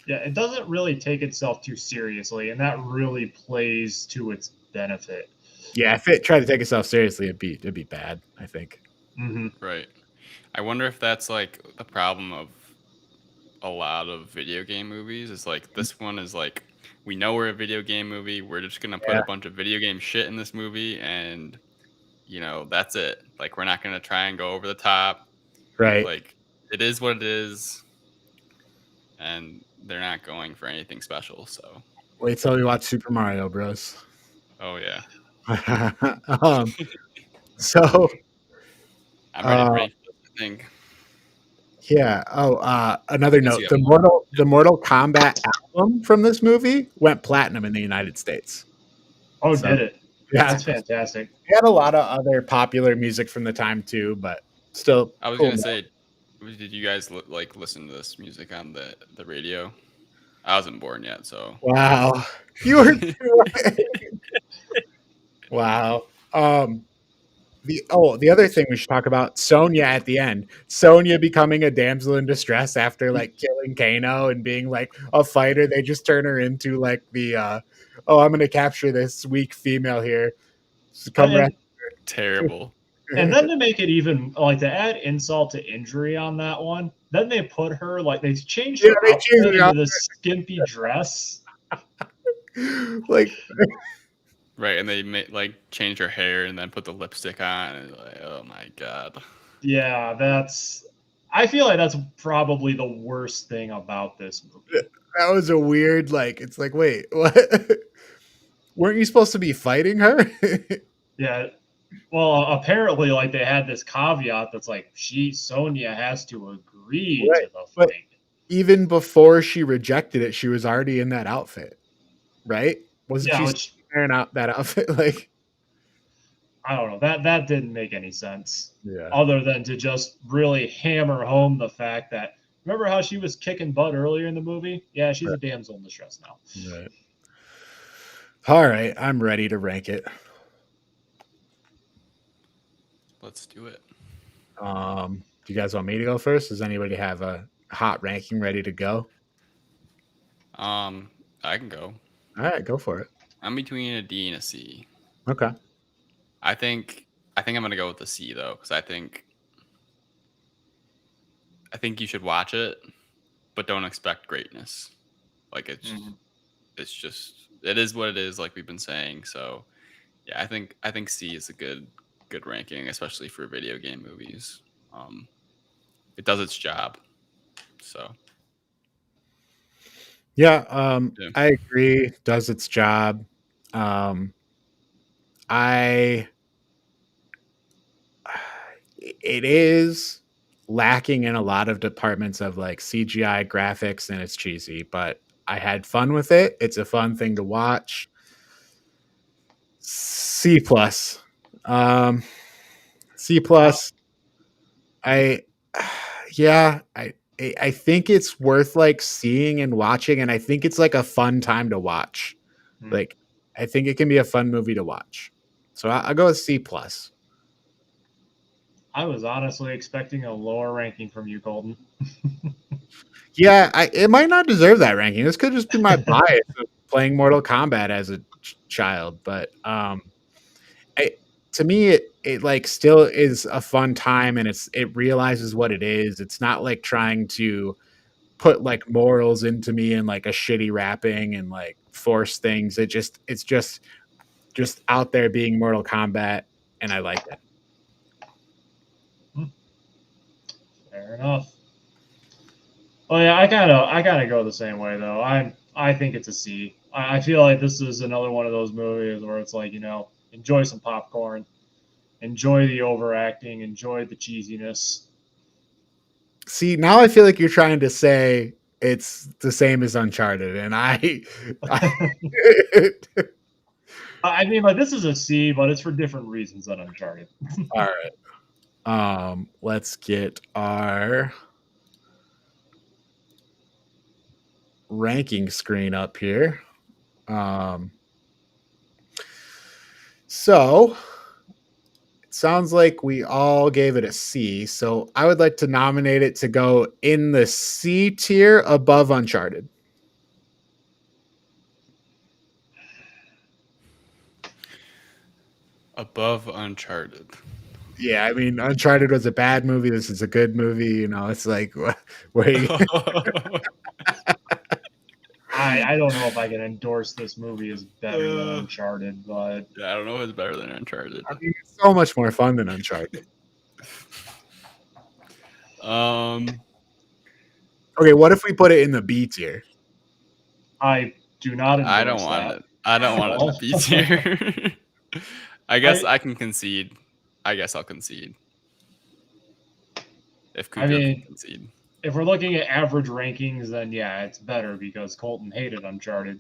Yeah, it doesn't really take itself too seriously, and that really plays to its benefit. Yeah, if it tried to take itself seriously, it'd be bad, I think. Right. I wonder if that's like the problem of a lot of video game movies. Is like this one is like, we know we're a video game movie. We're just gonna put a bunch of video game shit in this movie, and that's it. Like we're not gonna try and go over the top. Right. Like it is what it is, and they're not going for anything special. So wait till you watch Super Mario Bros. Oh yeah. So I'm ready for this thing. Yeah. Another note: the Mortal Kombat album from this movie went platinum in the United States. Oh, did it? Yeah, that's fantastic. It had a lot of other popular music from the time too, but still. I was gonna say, did you guys listen to this music on the radio? I wasn't born yet, so. Wow, you were. Wow. The other thing we should talk about, Sonya at the end. Sonya becoming a damsel in distress after like killing Kano and being like a fighter. They just turn her into like the I'm gonna capture this weak female here. So come And, terrible. and then to make it even like to add insult to injury on that one, then they put her like they changed her outfit into this skimpy dress. Like right, and they like change her hair and then put the lipstick on, and like, oh my god. Yeah, I feel like that's probably the worst thing about this movie. That was a weird, like, it's like, wait, what? Weren't you supposed to be fighting her? Yeah. Well, apparently, like they had this caveat that's like Sonya has to agree to the fight. But even before she rejected it, she was already in that outfit, right? Wasn't she wearing out that outfit? Like, I don't know. That didn't make any sense. Yeah. Other than to just really hammer home the fact that remember how she was kicking butt earlier in the movie? Yeah, she's a damsel in distress now. Right. All right, I'm ready to rank it. Let's do it. Do you guys want me to go first? Does anybody have a hot ranking ready to go? I can go. All right, go for it. I'm between a D and a C. Okay. I think I'm gonna go with the C though, because I think you should watch it, but don't expect greatness. Like it's just it is what it is, like we've been saying. So yeah, I think C is a good ranking, especially for video game movies. It does its job. So yeah, I agree. Does its job. It is lacking in a lot of departments of like CGI graphics, and it's cheesy, but I had fun with it. It's a fun thing to watch. C plus. C plus. I think it's worth like seeing and watching, and I think it's like a fun time to watch. Like, I think it can be a fun movie to watch. So I'll go with C plus. I was honestly expecting a lower ranking from you, Colton. Yeah, it might not deserve that ranking. This could just be my bias of playing Mortal Kombat as a child, but to me, it like still is a fun time, and it realizes what it is. It's not like trying to put like morals into me and like a shitty wrapping and like force things. It's just out there being Mortal Kombat, and I like it. Fair enough. Oh yeah, I gotta go the same way though. I think it's a C. I feel like this is another one of those movies where it's like, enjoy some popcorn, enjoy the overacting, enjoy the cheesiness. See, now I feel like you're trying to say it's the same as Uncharted, and I mean, like this is a C, but it's for different reasons than Uncharted. All right. Let's get our ranking screen up here. So it sounds like we all gave it a C. So I would like to nominate it to go in the C tier above Uncharted. Above Uncharted. Yeah, I mean, Uncharted was a bad movie. This is a good movie. It's like, wait. I don't know if I can endorse this movie as better than Uncharted, but yeah, I don't know if it's better than Uncharted. I mean, it's so much more fun than Uncharted. Okay, what if we put it in the B tier? I do not. I don't want it. I don't want it in the B tier. I guess I can concede. I guess I'll concede. If Cujo can concede. If we're looking at average rankings, then yeah, it's better because Colton hated Uncharted.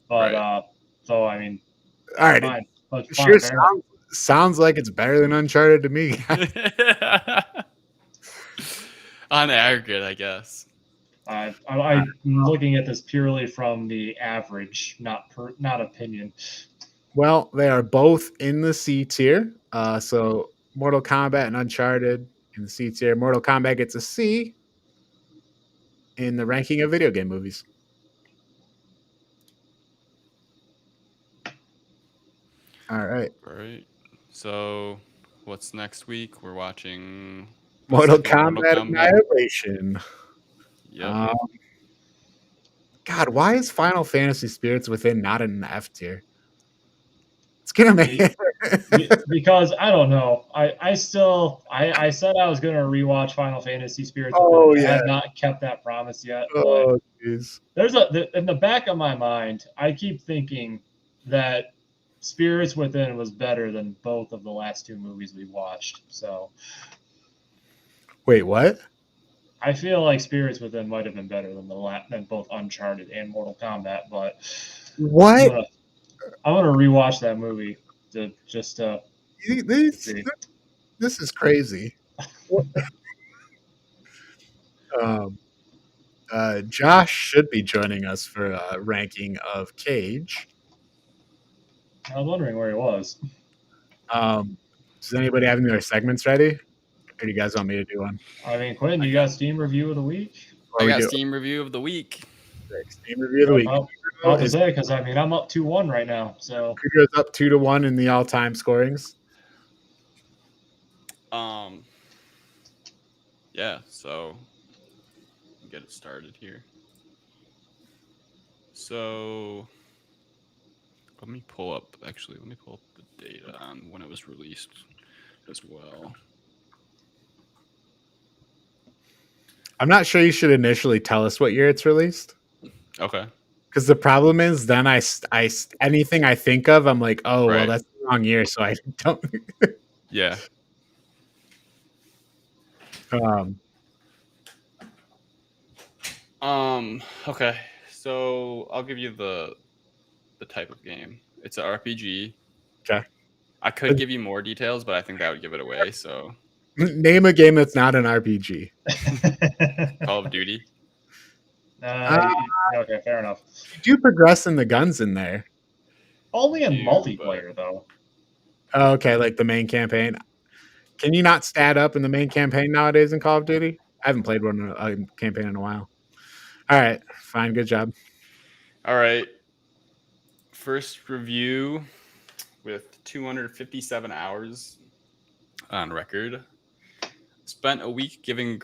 But right. So I mean, all right, fine. It sure sounds like it's better than Uncharted to me. On aggregate, I guess. I'm looking at this purely from the average, not opinion. Well, they are both in the C tier. So Mortal Kombat and Uncharted in the C tier. Mortal Kombat gets a C in the ranking of video game movies. All right. All right. So, what's next week? We're watching Mortal second Kombat Annihilation. Yep. God, why is Final Fantasy Spirits Within not in the F tier? It's gonna make because I don't know. I said I was gonna rewatch Final Fantasy Spirits Oh, Within. I yeah. have not kept that promise yet. Oh, jeez. In the back of my mind, I keep thinking that Spirits Within was better than both of the last two movies we watched. So Wait, what? I feel like Spirits Within might have been better than than both Uncharted and Mortal Kombat. But What? I'm gonna rewatch that movie to just see. This is crazy. Josh should be joining us for a ranking of Cage. I was wondering where he was. Does anybody have any other segments ready? Or do you guys want me to do one? I mean, Quinn, you got Steam review of the week? I got Steam review of the week. Steam review of the week. I'll just say, because I mean, I'm up 2-1 right now. So Cougar's up 2-1 in the all-time scorings. Yeah, so get it started here. So let me pull up the data on when it was released as well. I'm not sure you should initially tell us what year it's released. Okay. Because the problem is, then I anything I think of, I'm like, oh, Right. well, that's the wrong year, so I don't. Yeah. Okay. So I'll give you the type of game. It's an RPG. Okay. I could give you more details, but I think that would give it away. So name a game that's not an RPG. Call of Duty. Okay, fair enough. You do progress in the guns in there. Only in multiplayer, though. Oh, okay, like the main campaign. Can you not stat up in the main campaign nowadays in Call of Duty? I haven't played a campaign in a while. All right, fine, good job. All right. First review with 257 hours on record. Spent a week giving a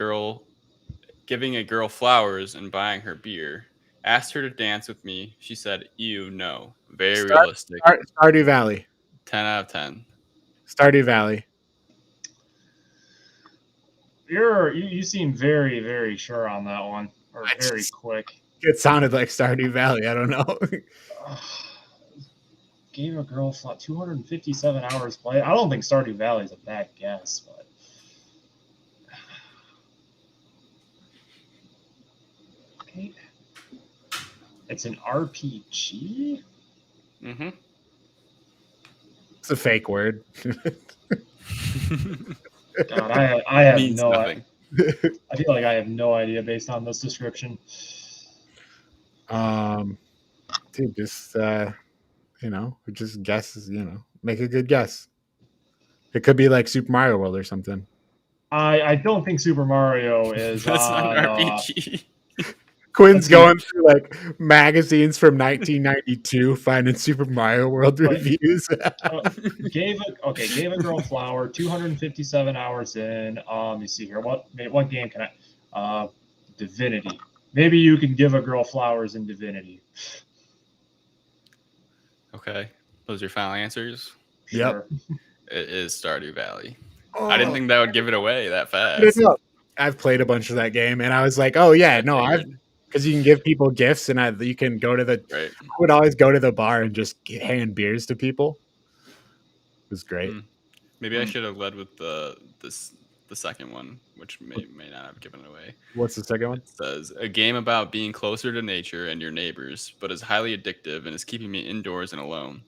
girl flowers and buying her beer. Asked her to dance with me. She said, "Ew, no." Very realistic. Stardew Valley. 10 out of 10. Stardew Valley. You seem very, very sure on that one, or very quick. It sounded like Stardew Valley. I don't know. Gave a girl 257 hours play. I don't think Stardew Valley is a bad guess, but okay. It's an RPG. Mm-hmm. It's a fake word. God, I have Means no nothing. I feel like I have no idea based on this description. Dude, just just guesses. Make a good guess. It could be like Super Mario World or something. I don't think Super Mario is. That's not an RPG. Quinn's going through like magazines from 1992, finding Super Mario World reviews. Gave a girl flower. 257 hours in. Let me see here. What game can I? Divinity. Maybe you can give a girl flowers in Divinity. Okay, those are your final answers. Yep. It is Stardew Valley. Oh. I didn't think that would give it away that fast. I've played a bunch of that game, and I was like, oh yeah, no, because you can give people gifts, and you can go to the. Right. I would always go to the bar and just hand beers to people. It was great. Maybe I should have led with the second one, which may not have given it away. What's the second one? It says a game about being closer to nature and your neighbors, but is highly addictive and is keeping me indoors and alone.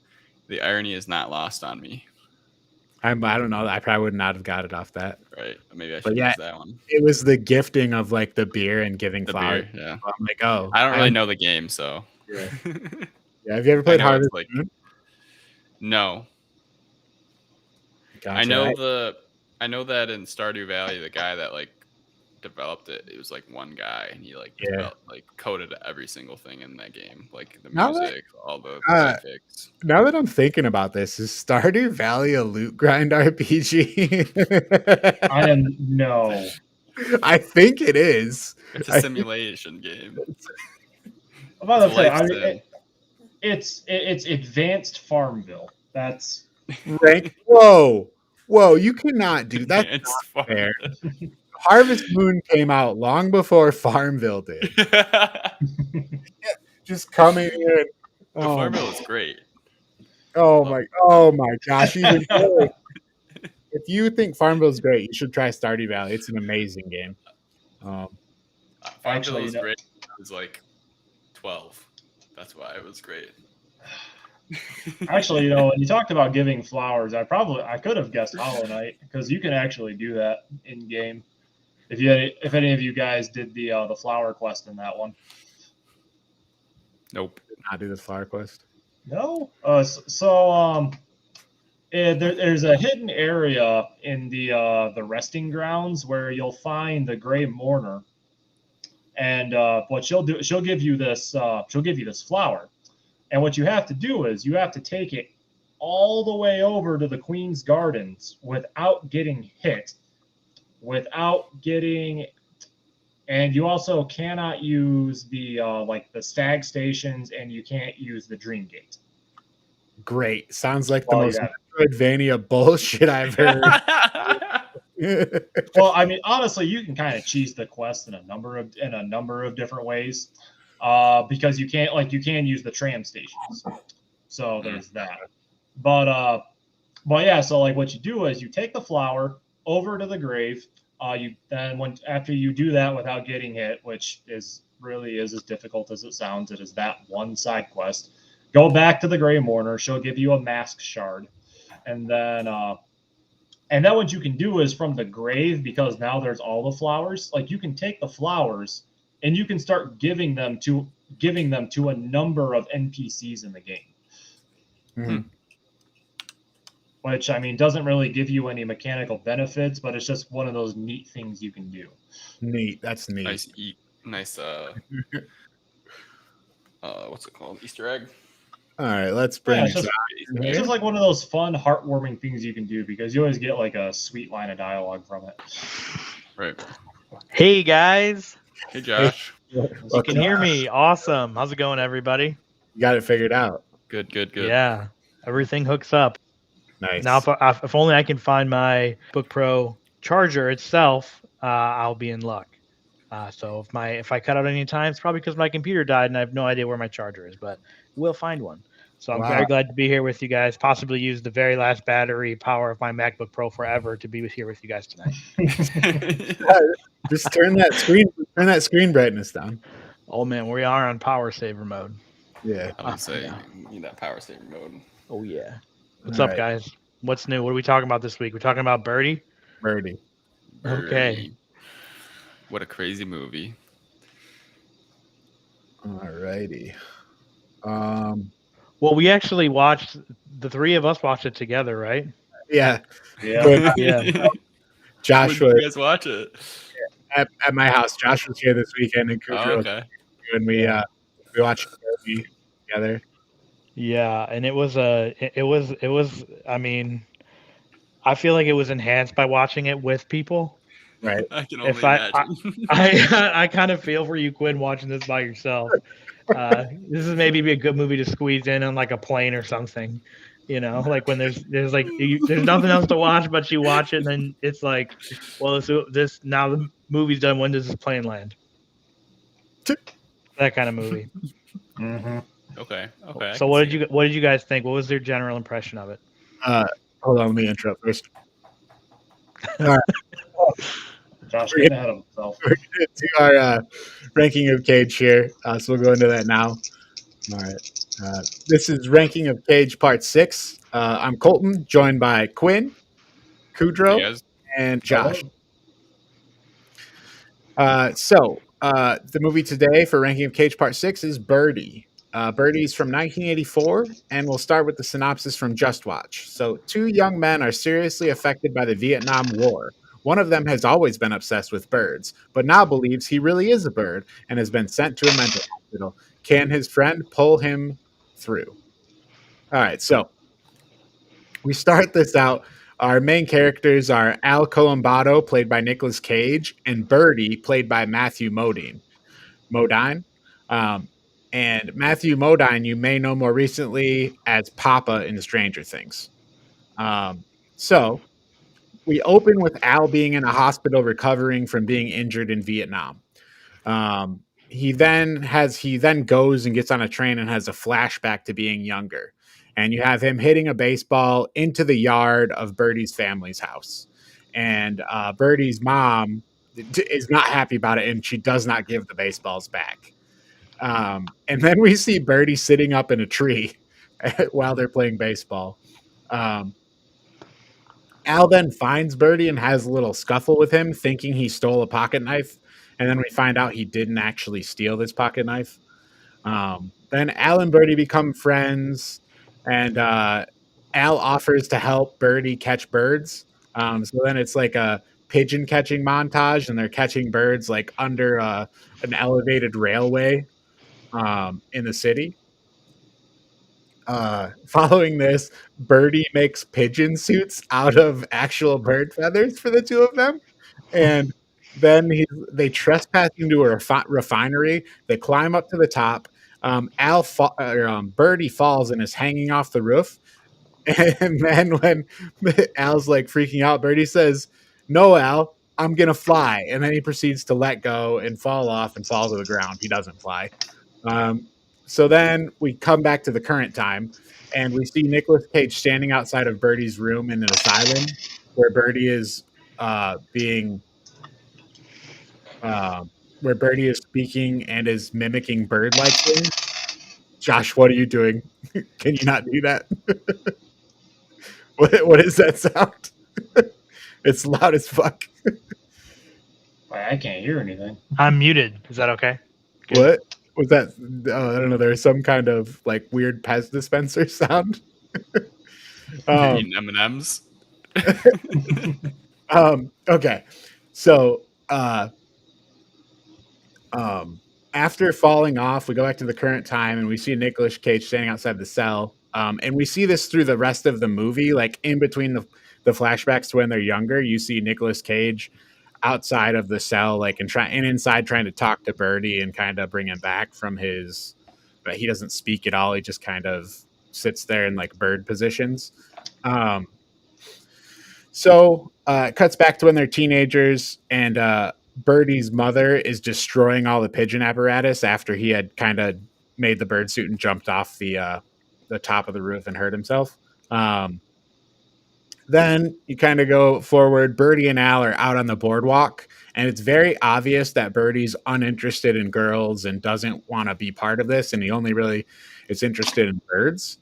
The irony is not lost on me. I don't know. I probably would not have got it off that. Right. Maybe I should use that one. It was the gifting of like the beer and giving flowers. Beer, yeah. So I'm like, oh. I don't really know the game, so. Yeah. Have you ever played Harvest Moon? No. Gotcha. I know that in Stardew Valley, the guy that like developed it, it was like one guy, and he like coded every single thing in that game, like the music, all the graphics. Now that I'm thinking about this, is Stardew Valley a loot grind RPG? I am no. I think it is. It's a simulation game. I'm about to say, I mean, it's advanced Farmville. That's rank. Whoa, you cannot do that. That's not fair. Harvest Moon came out long before Farmville did. Just coming in. Farmville is great. Oh my gosh! Even if you think Farmville is great, you should try Stardew Valley. It's an amazing game. Farmville is great. I was like 12. That's why it was great. Actually, when you talked about giving flowers, I could have guessed Hollow Knight, because you can actually do that in game. If any of you guys did the flower quest in that one. Nope. Did not do the flower quest. No. There's a hidden area in the resting grounds where you'll find the Gray Mourner, and what she'll do, she'll give you this flower, and what you have to do is you have to take it all the way over to the Queen's Gardens without getting hit, and you also cannot use the stag stations, and you can't use the Dream Gate. Great. Sounds like the most Metroidvania bullshit I've heard. Well, I mean, honestly, you can kind of cheese the quest in a number of different ways, because you can use the tram stations. So there's that. But yeah. So like, what you do is you take the flower over to the grave. After you do that without getting hit, which really is as difficult as it sounds, it is that one side quest. Go back to the Gray Mourner. She'll give you a mask shard, and then what you can do is from the grave, because now there's all the flowers. Like, you can take the flowers and you can start giving them to a number of NPCs in the game. Mm-hmm. Which, I mean, doesn't really give you any mechanical benefits, but it's just one of those neat things you can do. Neat. That's neat. Nice. What's it called? Easter egg. All right, let's bring it's just like one of those fun, heartwarming things you can do, because you always get like a sweet line of dialogue from it. Right. Hey guys. Hey Josh. You can hear me. Awesome. How's it going, everybody? You got it figured out. Good. Yeah, everything hooks up. Nice. Now, if only I can find my Book Pro charger itself, I'll be in luck. So if I cut out any time, it's probably because my computer died and I have no idea where my charger is, but we'll find one. So I'm very glad to be here with you guys. Possibly use the very last battery power of my MacBook Pro forever to be here with you guys tonight. Just turn that screen brightness down. Oh man, we are on power saver mode. Yeah. I would say you need that power saver mode. Oh yeah. What's up, guys? What's new? What are we talking about this week? We're talking about Birdy. Birdy. Okay. What a crazy movie. Alrighty. Well, we actually watched, the three of us watched it together, right? Yeah. Yeah. Josh When did you guys watch it? At my house. Josh was here this weekend, and okay. And we watched Birdy together. Yeah, and it was I mean, I feel like it was enhanced by watching it with people. Right. I can only imagine. I kind of feel for you, Quinn, watching this by yourself. This is maybe a good movie to squeeze in on like a plane or something. Like when there's nothing else to watch, but you watch it, and then it's like, well, this now the movie's done. When does this plane land? That kind of movie. Mm-hmm. Okay. So what did you guys think? What was your general impression of it? Hold on, let me interrupt first. All right. Josh getting ahead of himself. We're going to our ranking of Cage here, so we'll go into that now. All right. This is Ranking of Cage Part 6. I'm Colton, joined by Quinn, Kudrow, and Josh. So the movie today for Ranking of Cage Part 6 is Birdy. Birdy's from 1984, and we'll start with the synopsis from Just Watch. So, two young men are seriously affected by the Vietnam War. One of them has always been obsessed with birds, but now believes he really is a bird and has been sent to a mental hospital. Can his friend pull him through? All right, so we start this out. Our main characters are Al Columbato, played by Nicolas Cage, and Birdy, played by Matthew Modine. And Matthew Modine, you may know more recently as Papa in Stranger Things. So we open with Al being in a hospital recovering from being injured in Vietnam. He then goes and gets on a train and has a flashback to being younger. And you have him hitting a baseball into the yard of Birdy's family's house. And Birdy's mom is not happy about it, and she does not give the baseballs back. And then we see Birdy sitting up in a tree while they're playing baseball. Al then finds Birdy and has a little scuffle with him, thinking he stole a pocket knife. And then we find out he didn't actually steal this pocket knife. Then Al and Birdy become friends, and Al offers to help Birdy catch birds. So then it's like a pigeon catching montage, and they're catching birds like under an elevated railway in the city. Following this, Birdy makes pigeon suits out of actual bird feathers for the two of them, and then they trespass into a refinery. They climb up to the top. Birdy falls and is hanging off the roof. And then when Al's like freaking out, Birdy says, "No, Al, I'm gonna fly." And then he proceeds to let go and fall off and fall to the ground. He doesn't fly. So then we come back to the current time, and we see Nicolas Cage standing outside of Birdy's room in an asylum where Birdy is where Birdy is speaking and is mimicking bird-like things. Josh, what are you doing? Can you not do that? What is that sound? It's loud as fuck. I can't hear anything. I'm muted. Is that okay? Good. What was that? I don't know. There's some kind of like weird Pez dispenser sound. Eating M&Ms. Okay. So after falling off, we go back to the current time and we see Nicolas Cage standing outside the cell. And we see this through the rest of the movie, like in between the flashbacks to when they're younger, you see Nicolas Cage outside of the cell, like and inside trying to talk to Birdy and kind of bring him back from his, but he doesn't speak at all. He just kind of sits there in like bird positions. So it cuts back to when they're teenagers, and Birdy's mother is destroying all the pigeon apparatus after he had kind of made the bird suit and jumped off the top of the roof and hurt himself. Then you kind of go forward. Birdy and Al are out on the boardwalk, and it's very obvious that Birdy's uninterested in girls and doesn't want to be part of this, and he only really is interested in birds.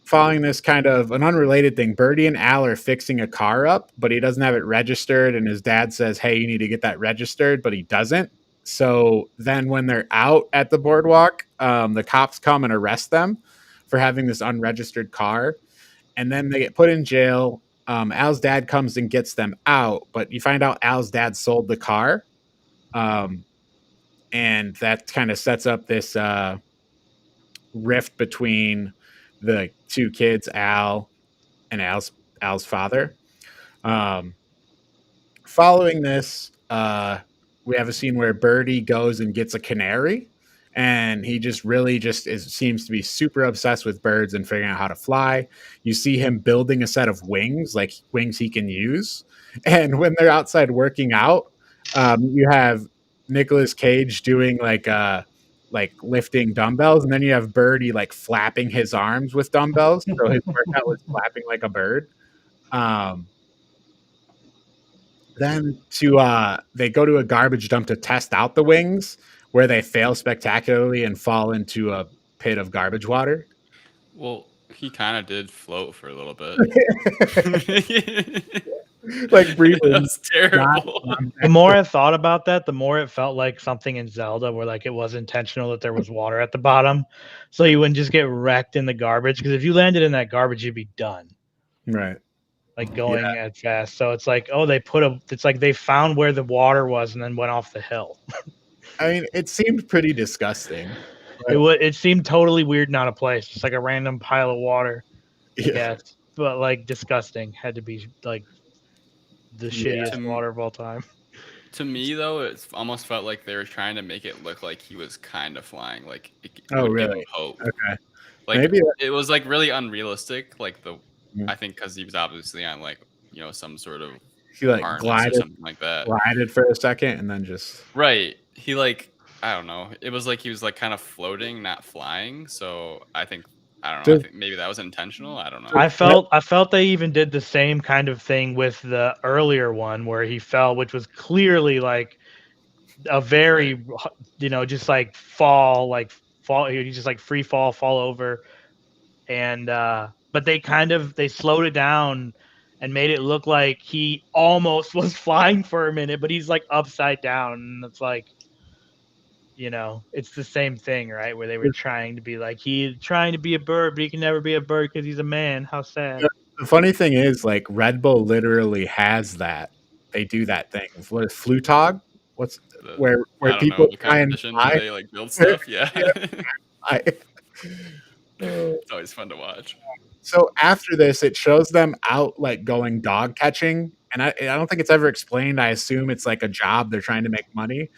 Following this kind of an unrelated thing, Birdy and Al are fixing a car up, but he doesn't have it registered, and his dad says, "Hey, you need to get that registered," but he doesn't. So then when they're out at the boardwalk, the cops come and arrest them for having this unregistered car. And then they get put in jail. Al's dad comes and gets them out, but you find out Al's dad sold the car. And that kind of sets up this rift between the two kids, Al and Al's father. Following this, we have a scene where Birdy goes and gets a canary, and he seems to be super obsessed with birds and figuring out how to fly. You see him building a set of wings, like wings he can use. And when they're outside working out, you have Nicolas Cage doing like lifting dumbbells, and then you have Birdy like flapping his arms with dumbbells. So his workout was flapping like a bird. Then they go to a garbage dump to test out the wings, where they fail spectacularly and fall into a pit of garbage water. Well, he kind of did float for a little bit. like breathing. That was terrible. The more I thought about that, the more it felt like something in Zelda where like it was intentional that there was water at the bottom, so you wouldn't just get wrecked in the garbage. Because if you landed in that garbage, you'd be done. Right. Like going at fast. So it's like, oh, it's like they found where the water was and then went off the hill. I mean, it seemed pretty disgusting. It seemed totally weird, not a place. Just like a random pile of water. I guess, but like disgusting. Had to be like the shittiest water of all time. To me, though, it almost felt like they were trying to make it look like he was kind of flying. Like it would give him hope. Okay. Like maybe it was like really unrealistic. Like I think because he was obviously on like some sort of he like harness or something like that. Glided for a second and then just He like I don't know. It was like he was like kind of floating, not flying. So I don't know. I think maybe that was intentional. I don't know. I felt they even did the same kind of thing with the earlier one where he fell, which was clearly like a very, just like fall. He just like free fall over, and but they slowed it down and made it look like he almost was flying for a minute, but he's like upside down, and it's like. It's the same thing, right? Where they were trying to be like, he's trying to be a bird, but he can never be a bird because he's a man. How sad. The funny thing is, like, Red Bull literally has that. They do that thing. What is Flutog? What's where people try and fly? They like build stuff? Yeah. It's always fun to watch. So after this, it shows them out like going dog catching. And I don't think it's ever explained. I assume it's like a job. They're trying to make money.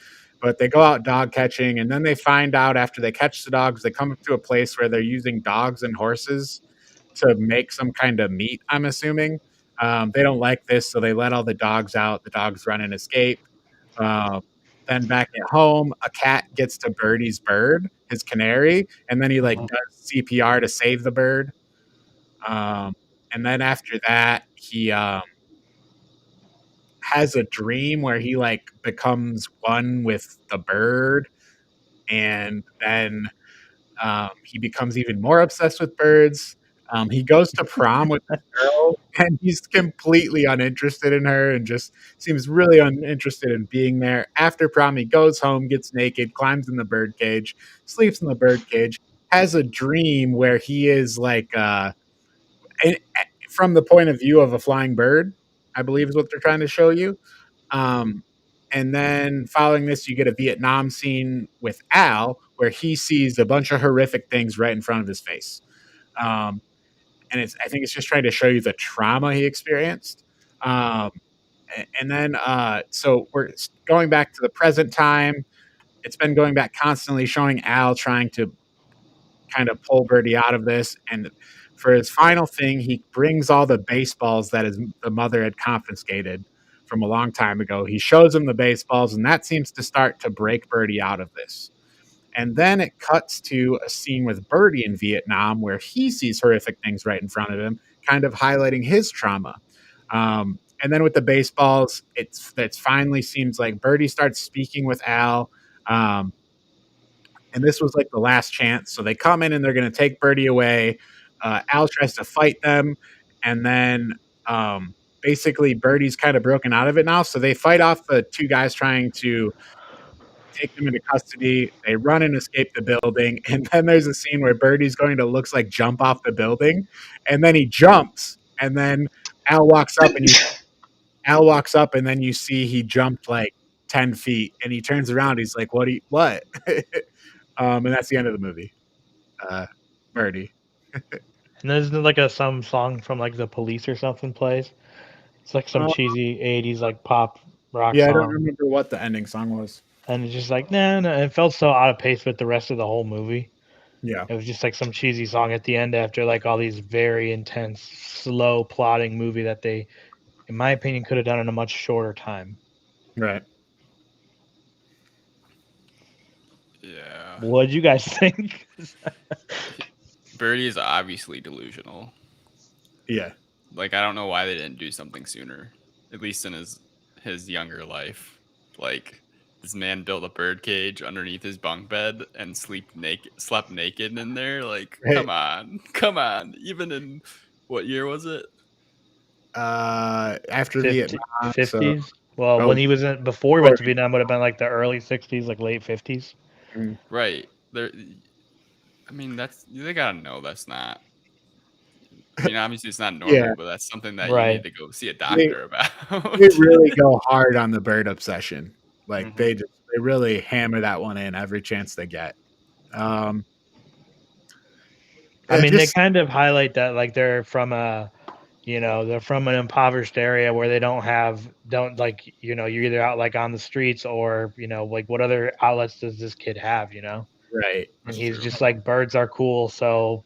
But they go out dog catching, and then they find out after they catch the dogs, they come to a place where they're using dogs and horses to make some kind of meat, I'm assuming. They don't like this, so they let all the dogs out. The dogs run and escape. Then back at home, a cat gets to Birdy's bird, his canary, and then he like does CPR to save the bird. And then after that, he has a dream where he like becomes one with the bird, and then he becomes even more obsessed with birds. He goes to prom with this girl, and he's completely uninterested in her and just seems really uninterested in being there. After prom, he goes home, gets naked, climbs in the bird cage, sleeps in the bird cage, has a dream where he is like from the point of view of a flying bird, I believe is what they're trying to show you. And then following this, you get a Vietnam scene with Al where he sees a bunch of horrific things right in front of his face. And I think it's just trying to show you the trauma he experienced. And then, so we're going back to the present time. It's been going back constantly, showing Al trying to kind of pull Birdy out of this. And for his final thing, he brings all the baseballs that the mother had confiscated from a long time ago. He shows him the baseballs, and that seems to start to break Birdy out of this. And then it cuts to a scene with Birdy in Vietnam where he sees horrific things right in front of him, kind of highlighting his trauma. And then with the baseballs, it finally seems like Birdy starts speaking with Al. And this was like the last chance. So they come in and they're going to take Birdy away. Al tries to fight them. And then basically Birdy's kind of broken out of it now. So they fight off the two guys trying to take them into custody. They run and escape the building. And then there's a scene where Birdy's going to looks like jump off the building. And then he jumps. And then Al walks up and then you see he jumped like 10 feet and he turns around. He's like, what? And that's the end of the movie. Birdy. And there's like some song from like the Police or something plays. It's like some cheesy 80s like pop rock song. I don't remember what the ending song was. And it's just like, no. It felt so out of pace with the rest of the whole movie. Yeah. It was just like some cheesy song at the end after like all these very intense, slow plotting movie that they, in my opinion, could have done in a much shorter time. Right. Yeah. What did you guys think? Birdy is obviously delusional. Yeah. Like, I don't know why they didn't do something sooner, at least in his younger life. Like, this man built a bird cage underneath his bunk bed and slept naked in there. Like, come on. Even in, what year was it? after 50, Vietnam. 50s. So, Well, oh, when he was before he went to Vietnam, would have been like the early 60s, like late 50s. Right. I mean, they gotta know that's not. I mean, obviously it's not normal, but that's something that you need to go see a doctor about. They really go hard on the bird obsession. Like Mhm. they really hammer that one in every chance they get. I mean, they kind of highlight that like they're from they're from an impoverished area where they don't like, you're either out like on the streets or, like what other outlets does this kid have, right. And he's just like, birds are cool, so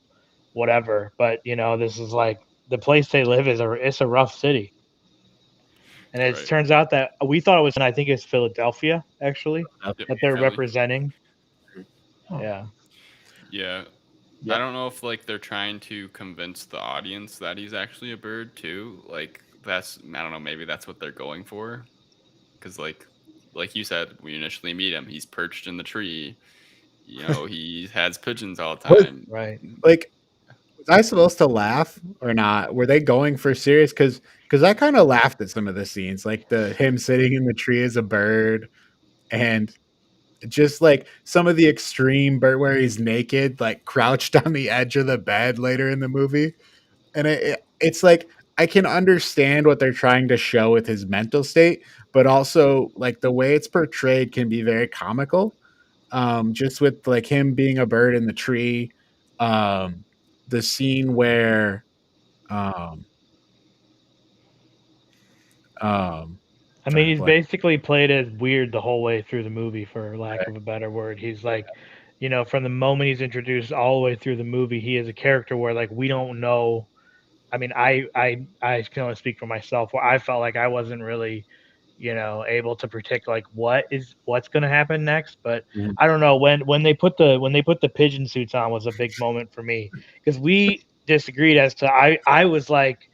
whatever. But this is like the place they live it's a rough city. And it turns out that we thought it was, and I think it's Philadelphia actually that they're representing. Yeah. Yeah. I don't know if like they're trying to convince the audience that he's actually a bird too. Like I don't know, maybe that's what they're going for. Because like you said, we initially meet him, he's perched in the tree. He has pigeons all the time. Right. Like, was I supposed to laugh or not? Were they going for serious? Because I kind of laughed at some of the scenes, like him sitting in the tree as a bird, and just like some of the extreme bird where he's naked, like crouched on the edge of the bed later in the movie. And it's like I can understand what they're trying to show with his mental state, but also like the way it's portrayed can be very comical. Just with like him being a bird in the tree, the scene where I mean, he's basically played as weird the whole way through the movie, for lack of a better word. He's like, from the moment he's introduced all the way through the movie, he is a character where like we don't know. I mean, I can only speak for myself. Where I felt like I wasn't really, able to predict like what's going to happen next. But I don't know when they put the pigeon suits on was a big moment for me because we disagreed as to I was like,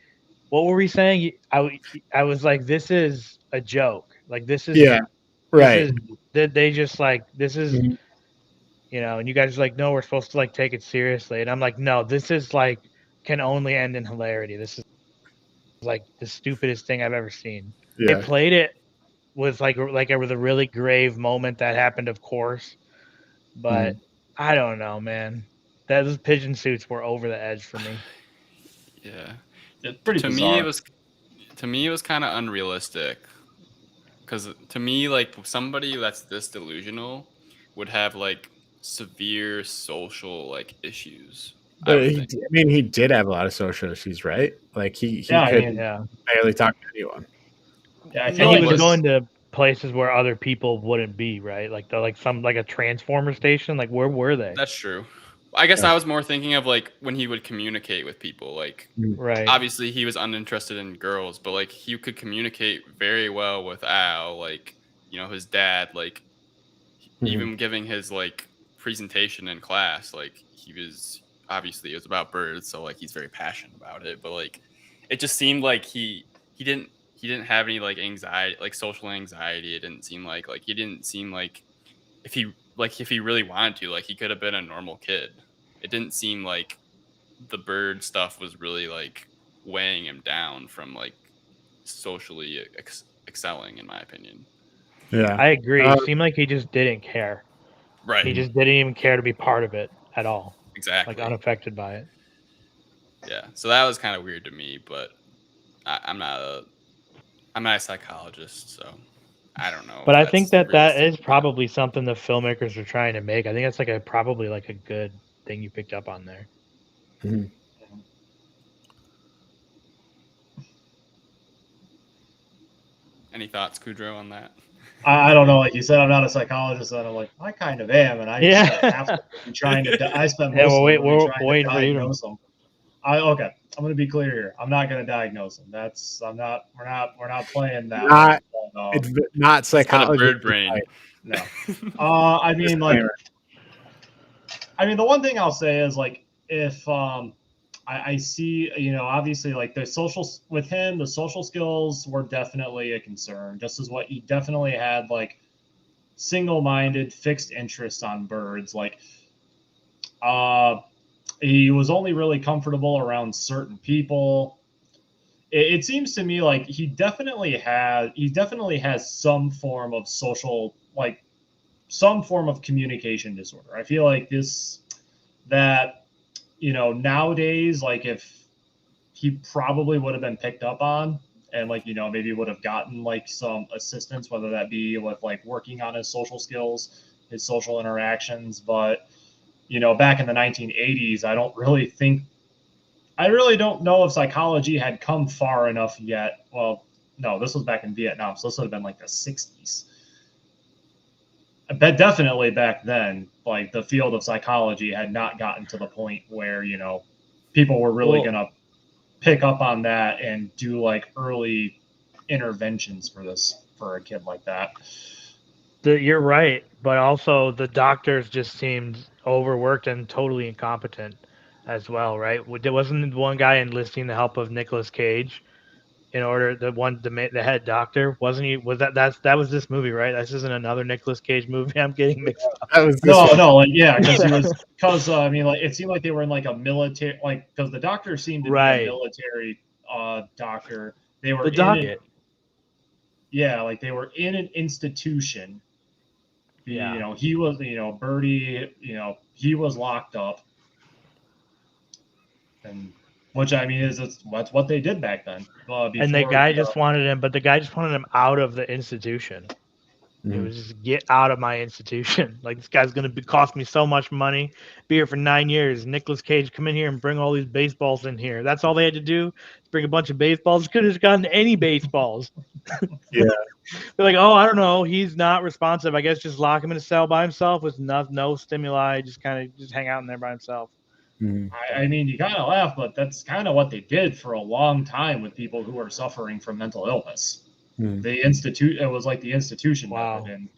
what were we saying? I was like, this is a joke. Like this is right. that they just like this is Mhm. and you guys are like, no, we're supposed to like take it seriously, and I'm like, no, this is like can only end in hilarity. This is like the stupidest thing I've ever seen. They Yeah. played it with like it was a really grave moment that happened, of course, but I don't know, man. Those pigeon suits were over the edge for me. Yeah. It's pretty to bizarre. me it was kind of unrealistic. Because to me, like somebody that's this delusional would have like severe social like issues. But he did have a lot of social issues, right? Like he could barely talk to anyone. Yeah, I And feel he like was going to places where other people wouldn't be, right? Like a transformer station. Like where were they? That's true. I guess I was more thinking of like when he would communicate with people. Like, right. Obviously, he was uninterested in girls, but like he could communicate very well with Al. Like, his dad. Like, even giving his like presentation in class, like he was obviously it was about birds, so like he's very passionate about it. But like, it just seemed like he didn't have any like anxiety, like social anxiety. It didn't seem like he didn't seem like if he really wanted to, like he could have been a normal kid. It didn't seem like the bird stuff was really like weighing him down from like socially excelling, in my opinion. Yeah, I agree. It seemed like he just didn't care. Right. He just didn't even care to be part of it at all. Exactly. Like unaffected by it. Yeah. So that was kind of weird to me, but I'm not a psychologist, so I don't know. But I think that is probably something the filmmakers are trying to make. I think that's like probably like a good thing you picked up on there. Any thoughts, Kudrow, on that? I don't know. Like you said, I'm not a psychologist, and I'm like, I kind of am, and I spent half the movie trying to. I spent most of the movie trying to diagnose them. Okay, I'm going to be clear here. I'm not going to diagnose them. We're not playing that. It's not psychology. It's bird brain. No. I mean, the one thing I'll say is like if I see, obviously like the social skills were definitely a concern, just as what he definitely had like single-minded fixed interest on birds. Like he was only really comfortable around certain people. it seems to me like he definitely has some form of social, like some form of communication disorder. I feel like that nowadays, like if he probably would have been picked up on and like maybe would have gotten like some assistance, whether that be with like working on his social skills, his social interactions. But back in the 1980s, I really don't know if psychology had come far enough yet. Well, no, this was back in Vietnam, so this would have been like the 60s. I bet definitely back then, like the field of psychology had not gotten to the point where people were really gonna pick up on that and do like early interventions for a kid like that. You're right, but also the doctors just seemed overworked and totally incompetent as well, right? Wasn't one guy enlisting the help of Nicolas Cage in order the head doctor? Wasn't he? That was this movie, right? This isn't another Nicolas Cage movie. I'm getting mixed up. That was no, like yeah, because I mean, like it seemed like they were in like a military, like because the doctor seemed to be a military doctor. They were like they were in an institution. Yeah. He was, Birdy, he was locked up. And which I mean that's what they did back then. And the guy just wanted him, but the guy just wanted him out of the institution. It was just get out of my institution. Like this guy's gonna cost me so much money. Be here for 9 years. Nicolas Cage, come in here and bring all these baseballs in here. That's all they had to do. Bring a bunch of baseballs. Could have gotten any baseballs. Yeah. They're like, oh, I don't know. He's not responsive. I guess just lock him in a cell by himself with no stimuli. Just hang out in there by himself. I mean, you kind of laugh, but that's kind of what they did for a long time with people who are suffering from mental illness. It was like the institution method,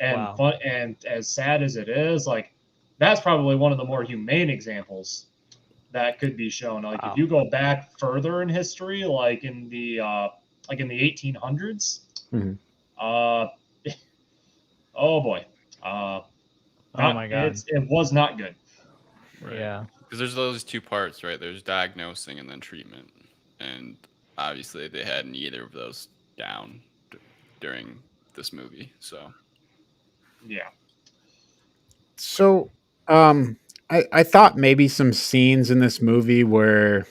and as sad as it is, like that's probably one of the more humane examples that could be shown. Like if you go back further in history, like in the 1800s, oh boy, oh my god, it was not good. Right. Yeah, because there's those two parts, right? There's diagnosing and then treatment, and obviously they had neither of those down during this movie. So yeah. So I thought maybe some scenes in this movie were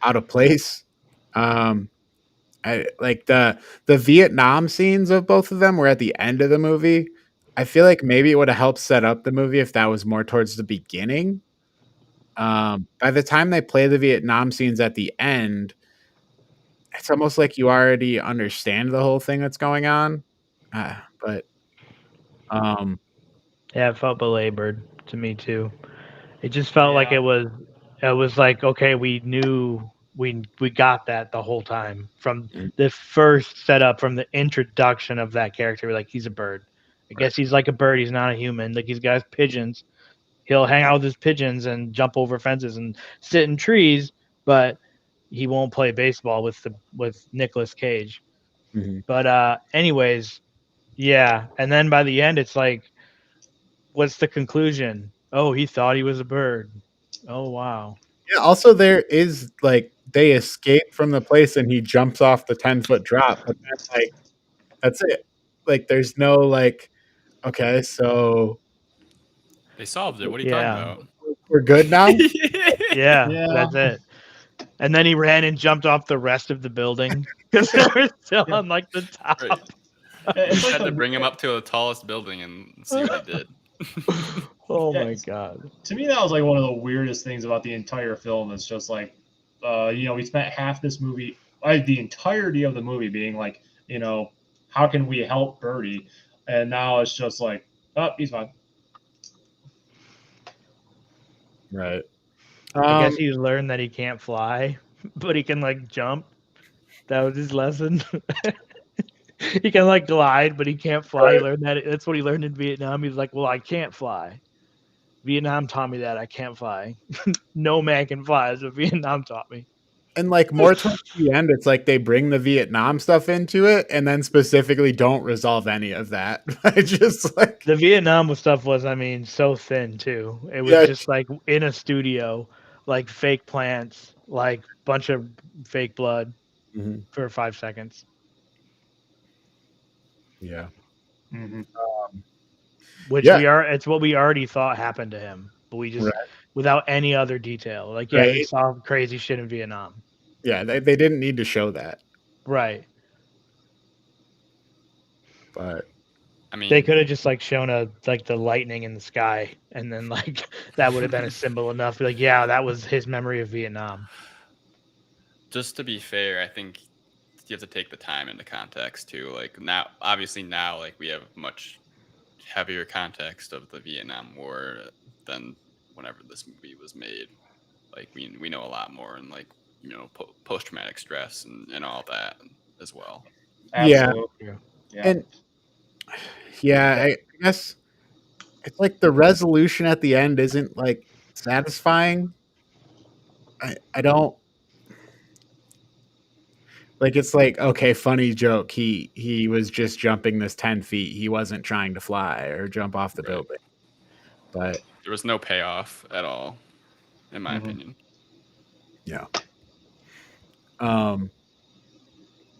out of place. I like the Vietnam scenes of both of them were at the end of the movie. I feel like maybe it would have helped set up the movie if that was more towards the beginning. By the time they play the Vietnam scenes at the end, it's almost like you already understand the whole thing that's going on. But yeah, it felt belabored to me too. It just felt like it was like, okay, we knew we got that the whole time from the first setup, from the introduction of that character. We're like, he's a bird. I guess he's like a bird. He's not a human. Like he's got his pigeons. He'll hang out with his pigeons and jump over fences and sit in trees, but he won't play baseball with Nicolas Cage. But anyways, yeah. And then by the end, it's like, what's the conclusion? Oh, he thought he was a bird. Oh, wow. Yeah, also there is like they escape from the place and he jumps off the 10-foot drop, but that's like that's it. Like there's no like, okay, so they solved it. What are you talking about? We're good now? yeah, that's it. And then he ran and jumped off the rest of the building because they were still on like the top. Right. He had to bring him up to the tallest building and see what he did. Oh my god! To me, that was like one of the weirdest things about the entire film. Is just like, we spent half this movie, the entirety of the movie, being like, how can we help Birdy? And now it's just like, oh, he's fine. Right. I guess he learned that he can't fly, but he can like jump. That was his lesson. He can like glide, but he can't fly. Right. He learned that. That's what he learned in Vietnam. He's like, well, I can't fly. Vietnam taught me that I can't fly. No man can fly. That's what Vietnam taught me. And like more towards the end, it's like they bring the Vietnam stuff into it, and then specifically don't resolve any of that. Just like the Vietnam stuff was, I mean, so thin too. It was just like in a studio, like fake plants, like bunch of fake blood Mhm. for 5 seconds. Yeah. Mm-hmm. Which Yeah. it's what we already thought happened to him, but we just Right. without any other detail. Like, yeah, he Right. saw crazy shit in Vietnam. Yeah, they didn't need to show that, Right. but I mean, They could have just like shown the lightning in the sky, and then like that would have been a symbol enough. Like, yeah, that was his memory of Vietnam. just to be fair, I think you have to take the time into context too. Like now, obviously now, like we have much heavier context of the Vietnam War than whenever this movie was made. Like we know a lot more, and like post traumatic stress and all that as well. Absolutely. Yeah. and I guess it's like the resolution at the end isn't like satisfying. I don't like. It's like, okay, funny joke. He was just jumping this 10 feet. He wasn't trying to fly or jump off the building. But there was no payoff at all, in my opinion. Yeah. Um.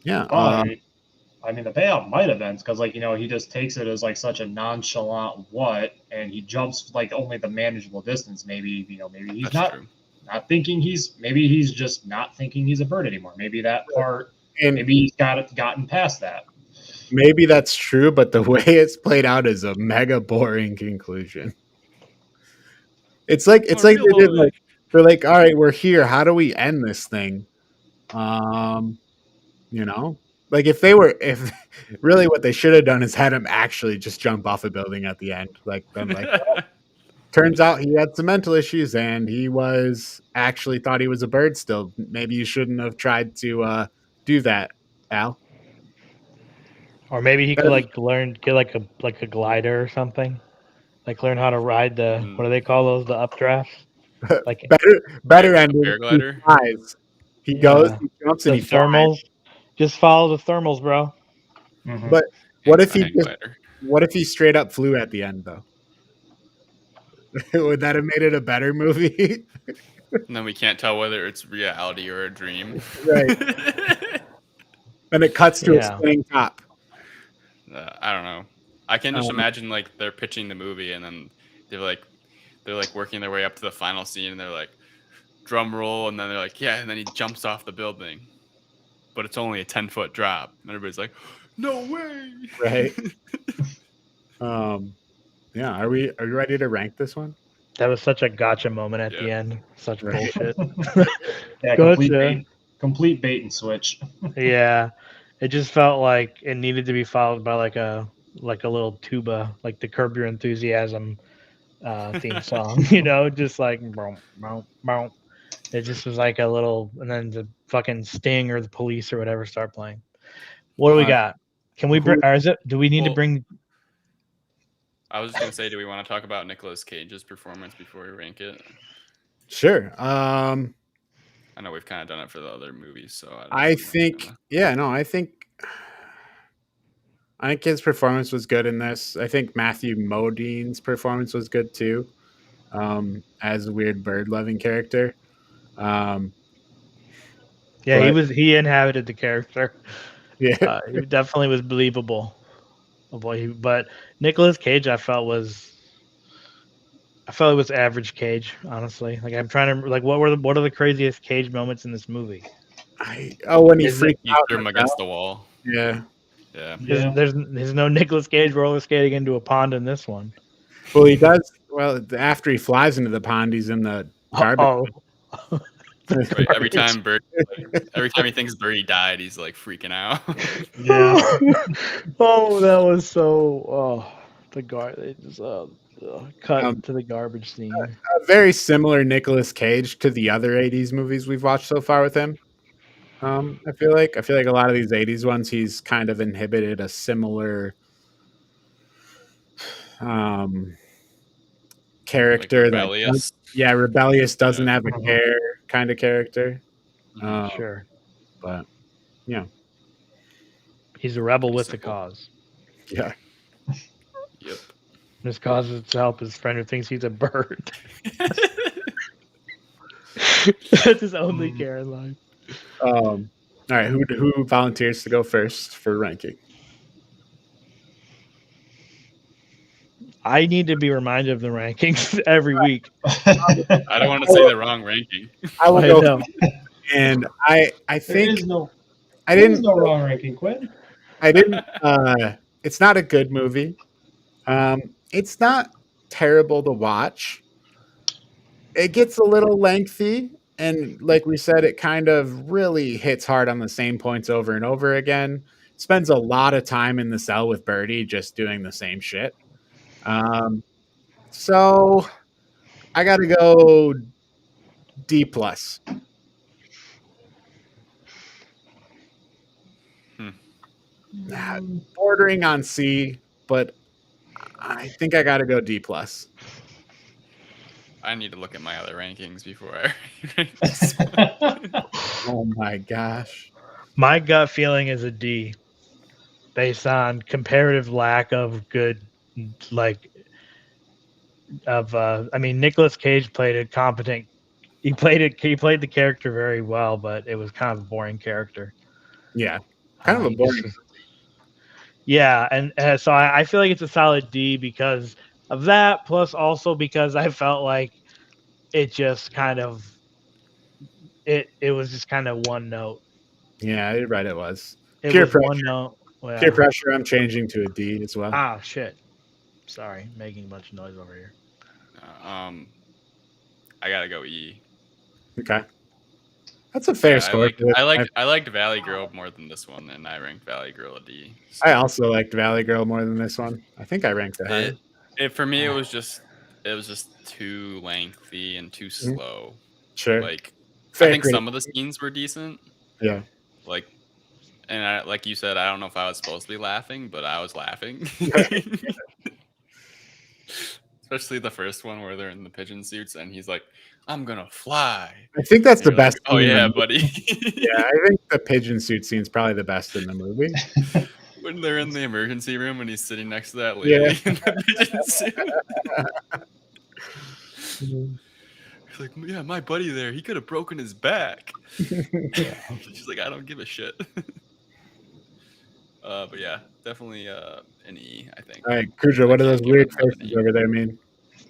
Yeah. I mean, the payoff might have been because, like, he just takes it as like such a nonchalant what, and he jumps like only the manageable distance. Maybe maybe he's That's not thinking maybe he's just not thinking he's a bird anymore. Maybe that part, And maybe he's gotten past that. maybe that's true, but the way it's played out is a mega boring conclusion. It's like they did like they're like, all right, we're here. How do we end this thing? You know, like if really what they should have done is had him actually just jump off a building at the end. Like then like well, turns out he had some mental issues and he was actually thought he was a bird still. Maybe you shouldn't have tried to do that, Al. Or maybe he could like get like a glider or something. Like learn how to ride what do they call those? The updrafts. Like better like a ending. He paraglider? flies. He goes, he jumps, and the he flies. thermals. Just follow the thermals, bro. Mhm. But what if Hang glider. what if he straight up flew at the end though? Would that have made it a better movie? And then we can't tell whether it's reality or a dream. Right. And it cuts to a Yeah. spinning top. I don't know. I can just imagine like they're pitching the movie and then they're like working their way up to the final scene and they're like drum roll and then they're like, yeah, and then he jumps off the building. But it's only a 10-foot drop. And everybody's like, no way. Right. Yeah, are we ready to rank this one? That was such a gotcha moment at the end. Such bullshit. Yeah, Gotcha. complete bait and switch. Yeah. It just felt like it needed to be followed by like a little tuba, like the Curb Your Enthusiasm theme song, just like boom, boom, boom. It just was like a little, and then the fucking Sting or the Police or whatever start playing. What do we got? Can we bring? Or is it? Do we need to bring? I was just gonna say, do we want to talk about Nicolas Cage's performance before we rank it? Sure. I know we've kind of done it for the other movies, so I think his performance was good in this. I think Matthew Modine's performance was good too, as a weird bird-loving character. He inhabited the character. Yeah, he definitely was believable. But Nicolas Cage, I felt it was average Cage, honestly. Like I'm trying to what are the craziest Cage moments in this movie? When he freaked out, threw him against the wall. Yeah. There's no Nicolas Cage roller skating into a pond in this one. Well, he does. Well, after he flies into the pond, he's in the garbage. Right, every time he thinks Birdy died, he's like freaking out. Yeah. That was so. They just cut to the garbage scene. A very similar Nicolas Cage to the other '80s movies we've watched so far with him. I feel like a lot of these '80s ones, he's kind of inhibited a similar character. Like rebellious. Rebellious, doesn't have a care kind of character. Sure. But yeah. He's a rebel with the cause. Yeah. Yep. His cause is to help his friend who thinks he's a bird. That's his only Karen line. All right, who volunteers to go first for ranking? I need to be reminded of the rankings every week. I don't want to say the wrong ranking. I will I go, know. and I There think is no I wrong ranking, Quinn. didn't. It's not a good movie. It's not terrible to watch. It gets a little lengthy, and like we said, it kind of really hits hard on the same points over and over again. Spends a lot of time in the cell with Birdy, just doing the same shit. So I got to go D plus. Bordering on C, but I think I got to go D plus. I need to look at my other rankings before I rank this one. Oh my gosh. My gut feeling is a D, based on comparative lack of good, like, I mean, Nicolas Cage played a competent. He played the character very well, but it was kind of a boring character. Yeah, kind of a boring. Yeah, and so I feel like it's a solid D because of that, plus also because I felt like it just kind of it was just kind of one note. Yeah, you're right. It was It peer was pressure. one note. Well, Peer pressure. I'm changing to a D as well. ah, shit. Sorry, making a bunch of noise over here. I gotta go E. Okay, that's a fair score. I liked Valley Girl more than this one, and I ranked Valley Girl a D. So. I also liked Valley Girl more than this one. I think I ranked it higher. For me, it was just too lengthy and too slow. Sure. Like, I think some of the scenes were decent. Yeah. Like, and like you said, I don't know if I was supposed to be laughing, but I was laughing. Especially the first one where they're in the pigeon suits and he's like, "I'm gonna fly." I think that's the best. Like, oh yeah, buddy. Yeah, I think the pigeon suit scene is probably the best in the movie. When they're in the emergency room and he's sitting next to that lady in the pigeon suit. He's like, "Yeah, my buddy there, he could have broken his back." She's like, "I don't give a shit." But yeah, definitely an E, I think. All right, Kuja, what do those weird faces over there mean?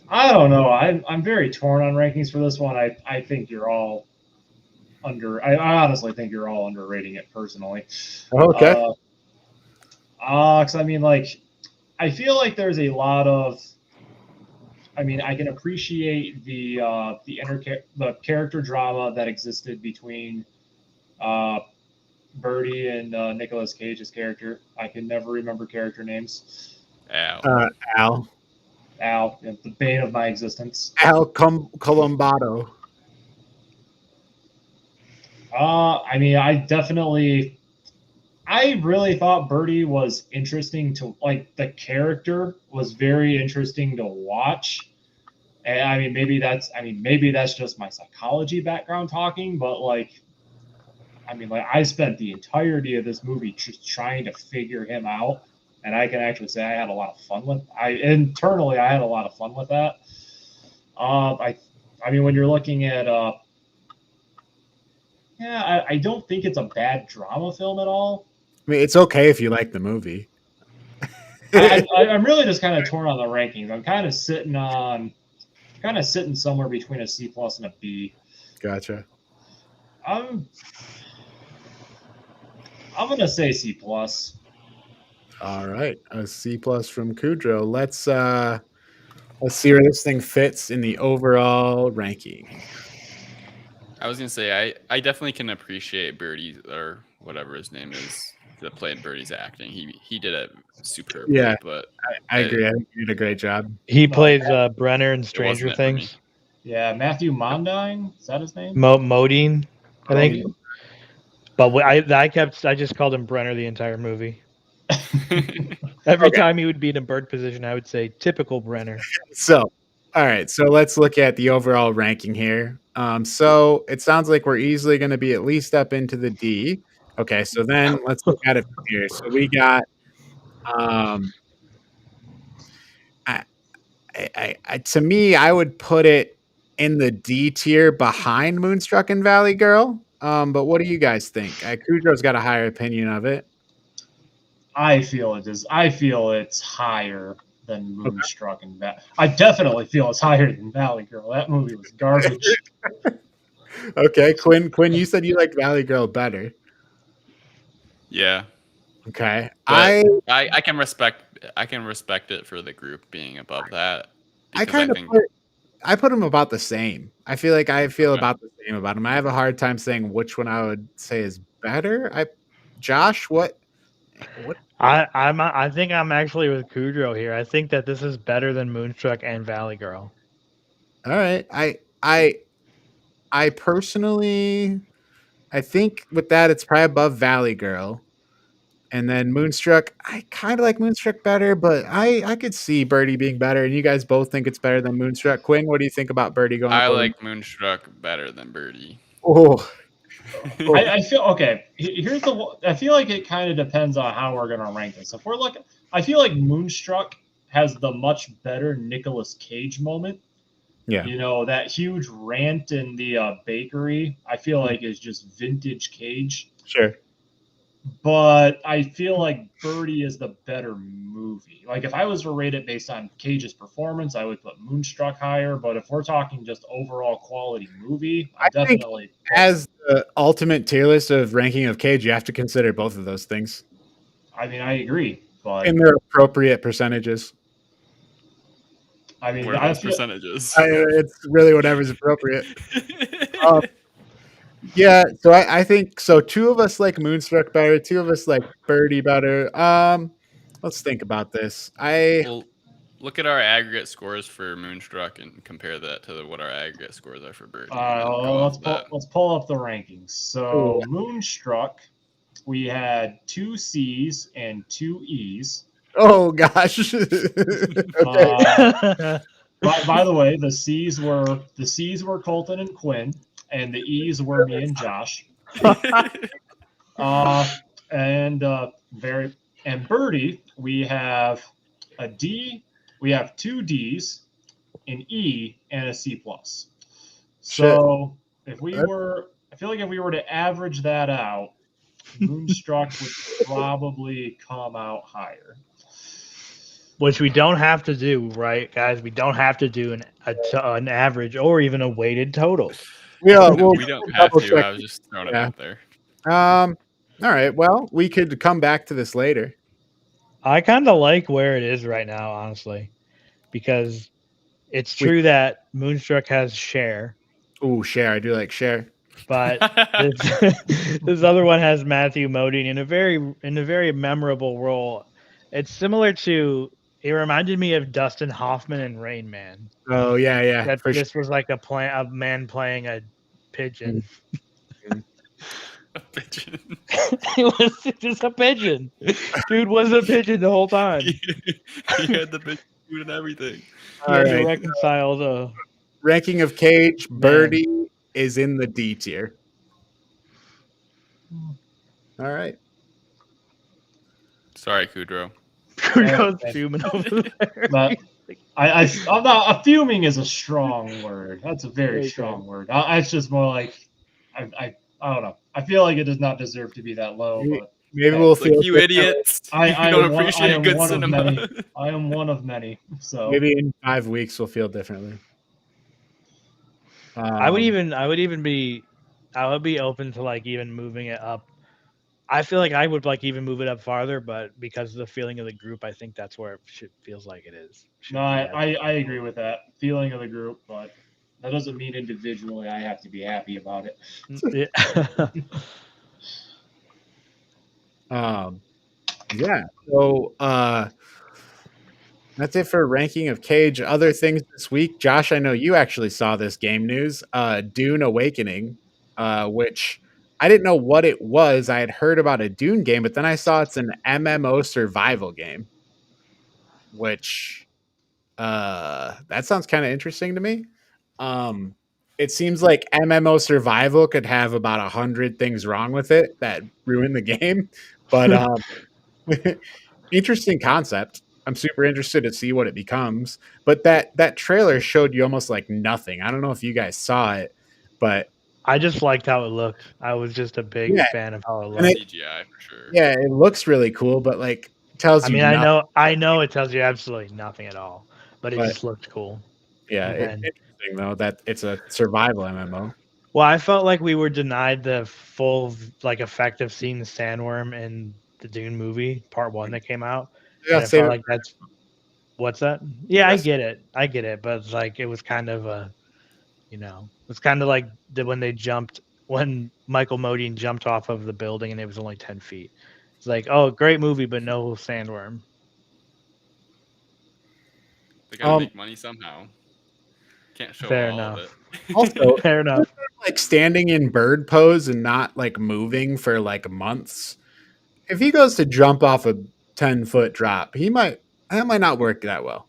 I don't know. I'm very torn on rankings for this one. I think you're all I honestly think you're all underrating it personally. Okay. Because I mean, like, I feel like there's a lot of. I mean, I can appreciate the character drama that existed between Birdy and Nicolas Cage's character. I can never remember character names. Al. Al, the bane of my existence. Al Colombato. I mean, I really thought Birdy was interesting to, like, the character was very interesting to watch. And I mean, maybe that's just my psychology background talking, but like, I mean, like, I spent the entirety of this movie trying to figure him out, and I can actually say I had a lot of fun with. I had a lot of fun with that. I mean, when you're looking at, I don't think it's a bad drama film at all. I mean, it's okay if you like the movie. I'm really just kind of torn on the rankings. I'm kind of sitting somewhere between a C plus and a B. Gotcha. I'm gonna say C plus. All right, a C plus from Kudrow. Let's see where this thing fits in the overall ranking. I was gonna say I definitely can appreciate Birdy or whatever his name is that played Birdy's acting. He did it superbly. Yeah, but I agree. I think he did a great job. He plays Brenner in Stranger Things. Yeah, Matthew Modine, is that his name? Modine, I think. But I just called him Brenner the entire movie. Every time he would be in a bird position, I would say typical Brenner. So, all right. So let's look at the overall ranking here. So it sounds like we're easily going to be at least up into the D. Okay. So then let's look at it from here. So we got, to me, I would put it in the D tier behind Moonstruck and Valley Girl. But what do you guys think? Kudrow's got a higher opinion of it. I feel it is. I feel it's higher than Moonstruck and I definitely feel it's higher than Valley Girl. That movie was garbage. Okay, Quinn, you said you liked Valley Girl better. Yeah. Okay. But I can respect it for the group being above that. I put them about the same. I feel like I feel about the same about them. I have a hard time saying which one I would say is better. Josh, what? I think I'm actually with Kudrow here. I think that this is better than Moonstruck and Valley Girl. All right. I personally, I think with that it's probably above Valley Girl. And then Moonstruck, I kind of like Moonstruck better, but I could see Birdy being better. And you guys both think it's better than Moonstruck. Quinn, what do you think about Birdy going? I like Moonstruck better than Birdy. Oh, I feel okay. Here's I feel like it kind of depends on how we're gonna rank this. If we're looking, I feel like Moonstruck has the much better Nicolas Cage moment. Yeah, you know, that huge rant in the bakery. I feel like is just vintage Cage. Sure. But I feel like Birdy is the better movie. Like if I was to rate it based on Cage's performance, I would put Moonstruck higher. But if we're talking just overall quality movie, I definitely as the ultimate tier list of ranking of Cage, you have to consider both of those things. I mean, I agree, but in their appropriate percentages. I mean, percentages. It's really whatever's appropriate. Yeah, so I think so. Two of us like Moonstruck better. Two of us like Birdy better. Let's think about this. Well, look at our aggregate scores for Moonstruck and compare that to what our aggregate scores are for Birdy. Let's pull up the rankings. So Moonstruck, we had 2 C's and 2 E's. Oh gosh. Okay. By the way, the C's were Colton and Quinn, and the E's were me and Josh. And Birdy, we have a D, we have 2 D's, an E, and a C+. So if we were, I feel like if we were to average that out, Moonstruck would probably come out higher. Which we don't have to do, right, guys? We don't have to do an average or even a weighted total. Yeah, we don't have to. I was just throwing it out there. All right. Well, we could come back to this later. I kind of like where it is right now, honestly, because it's true that Moonstruck has Cher. Ooh, Cher. I do like Cher. But this other one has Matthew Modine in a very memorable role. It's similar to. It reminded me of Dustin Hoffman in Rain Man. Oh yeah. That this was like a man playing a pigeon. A pigeon. It was just a pigeon. Dude was a pigeon the whole time. He had the pigeon food and everything. All right. To reconcile the ranking of Cage. Birdy is in the D tier. All right. Sorry, Kudrow. Kudrow's fuming over there. But I'm not. Fuming is a strong word. That's a very strong word. It's just more like I don't know. I feel like it does not deserve to be that low. But maybe we'll see. You idiots! I don't appreciate good cinema. I am one of many. So maybe in 5 weeks we'll feel differently. I would be open to like even moving it up. I feel like I would like even move it up farther, but because of the feeling of the group, I think that's where it feels like it is. No, I agree with that feeling of the group, but that doesn't mean individually I have to be happy about it. Yeah. So that's it for ranking of Cage. Other things this week, Josh. I know you actually saw this game news. Dune Awakening, which. I didn't know what it was. I had heard about a Dune game, but then I saw it's an MMO survival game, which that sounds kind of interesting to me. It seems like MMO survival could have about 100 things wrong with it that ruin the game, but interesting concept. I'm super interested to see what it becomes. But that trailer showed you almost like nothing. I don't know if you guys saw it, but I just liked how it looked. I was just a big yeah, fan of how it and looked. CGI for sure. yeah, it looks really cool, but like tells I you mean, nothing. I know it tells you absolutely nothing at all, but it But just looked cool. yeah, And it's then, interesting though that it's a survival MMO. well, I felt like we were denied the full like effect of seeing the sandworm in the Dune movie Part 1 that came out, Yeah, and it save felt it. like that's what's that? Yeah, Yes. I get it, but like it was kind of a, it's kind of like when Michael Modine jumped off of the building and it was only 10 feet. It's like, oh, great movie, but no sandworm. They gotta make money somehow. Can't show Fair all of enough. it. Also, Fair enough. like standing in bird pose and not like moving for like months. If he goes to jump off a 10-foot drop, that might not work that well.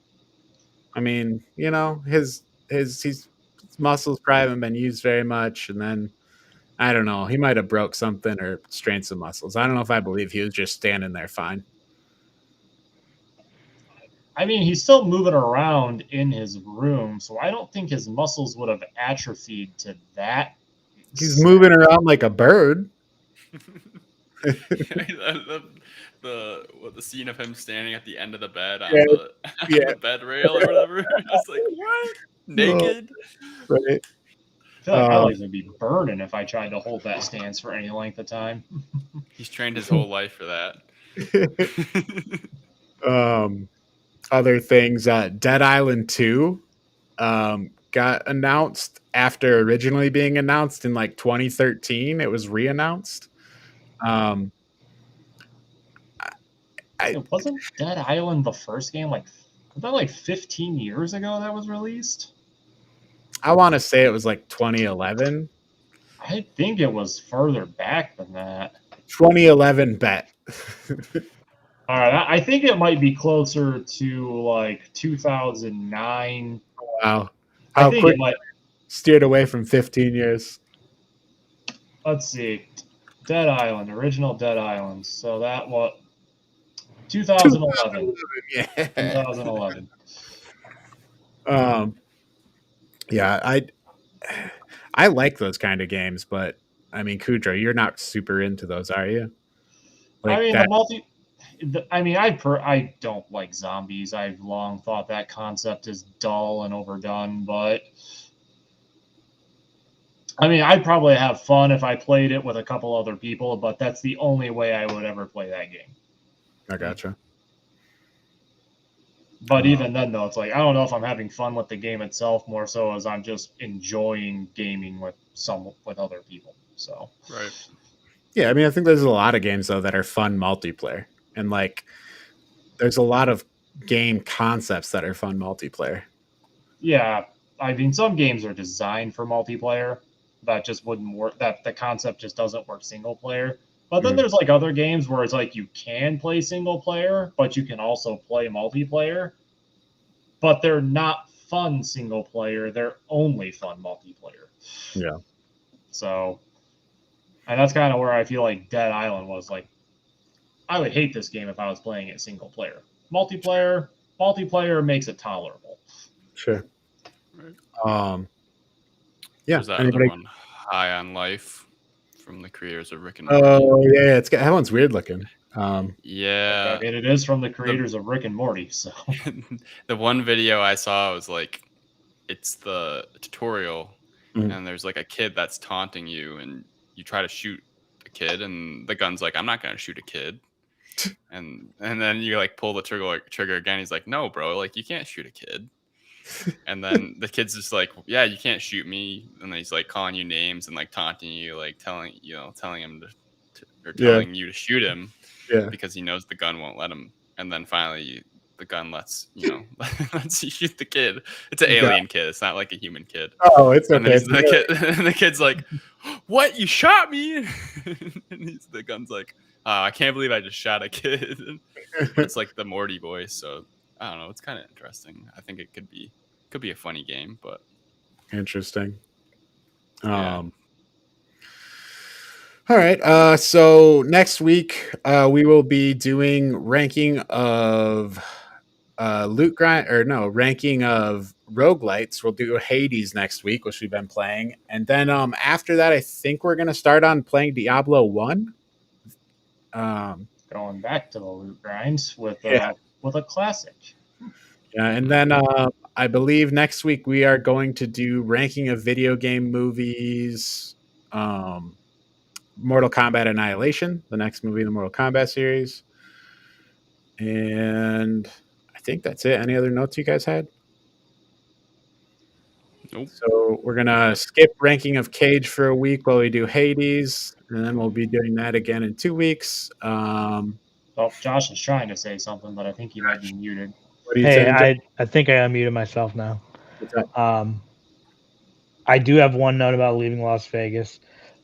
I mean, his muscles probably haven't been used very much, and then I don't know, he might have broke something or strained some muscles. I don't know if I believe he was just standing there fine. I mean, he's still moving around in his room, so I don't think his muscles would have atrophied to that. He's moving around like a bird. The scene of him standing at the end of the bed on Yeah, the bed rail or whatever. It's like, what? Naked? Right. I feel like my legs would be burning if I tried to hold that stance for any length of time. He's trained his whole life for that. Other things, Dead Island 2 got announced after originally being announced in like 2013. It was re-announced. Wasn't Dead Island the first game was that like 15 years ago that was released? I want to say it was like 2011. I think it was further back than that. 2011 bet. All right, I think it might be closer to like 2009. Wow. I How think quick it might. steered away from 15 years. Let's see. Dead Island, original Dead Island. So that was 2011. Yeah. 2011. Yeah, I like those kind of games, but I mean, Kudra, you're not super into those, are you? Like I mean, I don't like zombies. I've long thought that concept is dull and overdone, but I mean, I'd probably have fun if I played it with a couple other people, but that's the only way I would ever play that game. I gotcha. But even then, though, it's like I don't know if I'm having fun with the game itself more so as I'm just enjoying gaming with other people. So right. Yeah, I mean, I think there's a lot of games though that are fun multiplayer, and like there's a lot of game concepts that are fun multiplayer. Yeah, I mean, some games are designed for multiplayer that just wouldn't work. That the concept just doesn't work single player. But then there's like other games where it's like you can play single player, but you can also play multiplayer. But they're not fun single player. They're only fun multiplayer. Yeah. So, and that's kind of where I feel like Dead Island was like, I would hate this game if I was playing it single player. Multiplayer makes it tolerable. Sure. Right. Yeah. There's that other one, High on Life, from the creators of Rick and Morty. Oh yeah, that one's weird looking. Yeah, I mean, it is from the creators of Rick and Morty. So the one video I saw was like, it's the tutorial, and there's like a kid that's taunting you, and you try to shoot the kid, and the gun's like, I'm not gonna shoot a kid, and then you like pull the trigger again. He's like, no, bro, like you can't shoot a kid. And then the kid's just like, yeah, you can't shoot me. And then he's like calling you names and like taunting you, like telling him telling you to shoot him, because he knows the gun won't let him. And then finally the gun lets lets you shoot the kid. It's an alien kid. It's not like a human kid. Oh, it's okay. And the kid's like, what? You shot me? And the gun's like, I can't believe I just shot a kid. It's like the Morty voice. So I don't know. It's kind of interesting. I think it could be a funny game, but interesting. Yeah. All right. So next week we will be doing ranking of loot grind ranking of roguelites. We'll do Hades next week, which we've been playing, and then after that, I think we're gonna start on playing Diablo 1. Going back to the loot grinds with Yeah. with a classic. Yeah, and then I believe next week we are going to do ranking of video game movies. Mortal Kombat Annihilation, the next movie in the Mortal Kombat series. And I think that's it. Any other notes you guys had? Nope. So we're gonna skip ranking of Cage for a week while we do Hades, and then we'll be doing that again in 2 weeks. Well, Josh is trying to say something, but I think he might be muted. What are you Hey, saying, Joe? I think I unmuted myself now. What's up? I do have one note about leaving Las Vegas.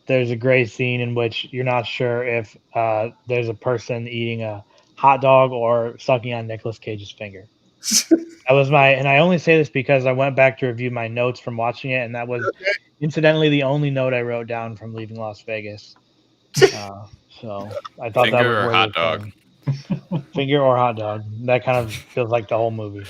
There's a great scene in which you're not sure if there's a person eating a hot dog or sucking on Nicolas Cage's finger. That was and I only say this because I went back to review my notes from watching it, and that was incidentally the only note I wrote down from leaving Las Vegas. So I thought that was Finger or worthy hot of dog? saying. Finger or hot dog. That kind of feels like the whole movie.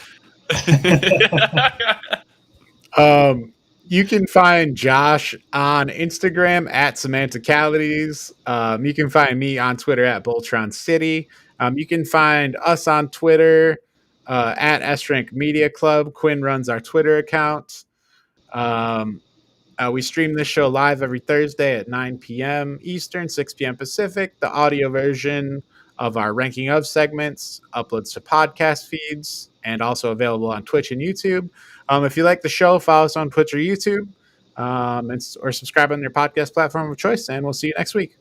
You can find Josh on Instagram at Semanticalities. You can find me on Twitter at Voltron City. You can find us on Twitter at S-Rank Media Club. Quinn runs our Twitter account. We stream this show live every Thursday at 9 p.m. Eastern, 6 p.m. Pacific. The audio version of our ranking of segments uploads to podcast feeds and also available on Twitch and YouTube. If you like the show, follow us on Twitch or YouTube or subscribe on your podcast platform of choice, and we'll see you next week.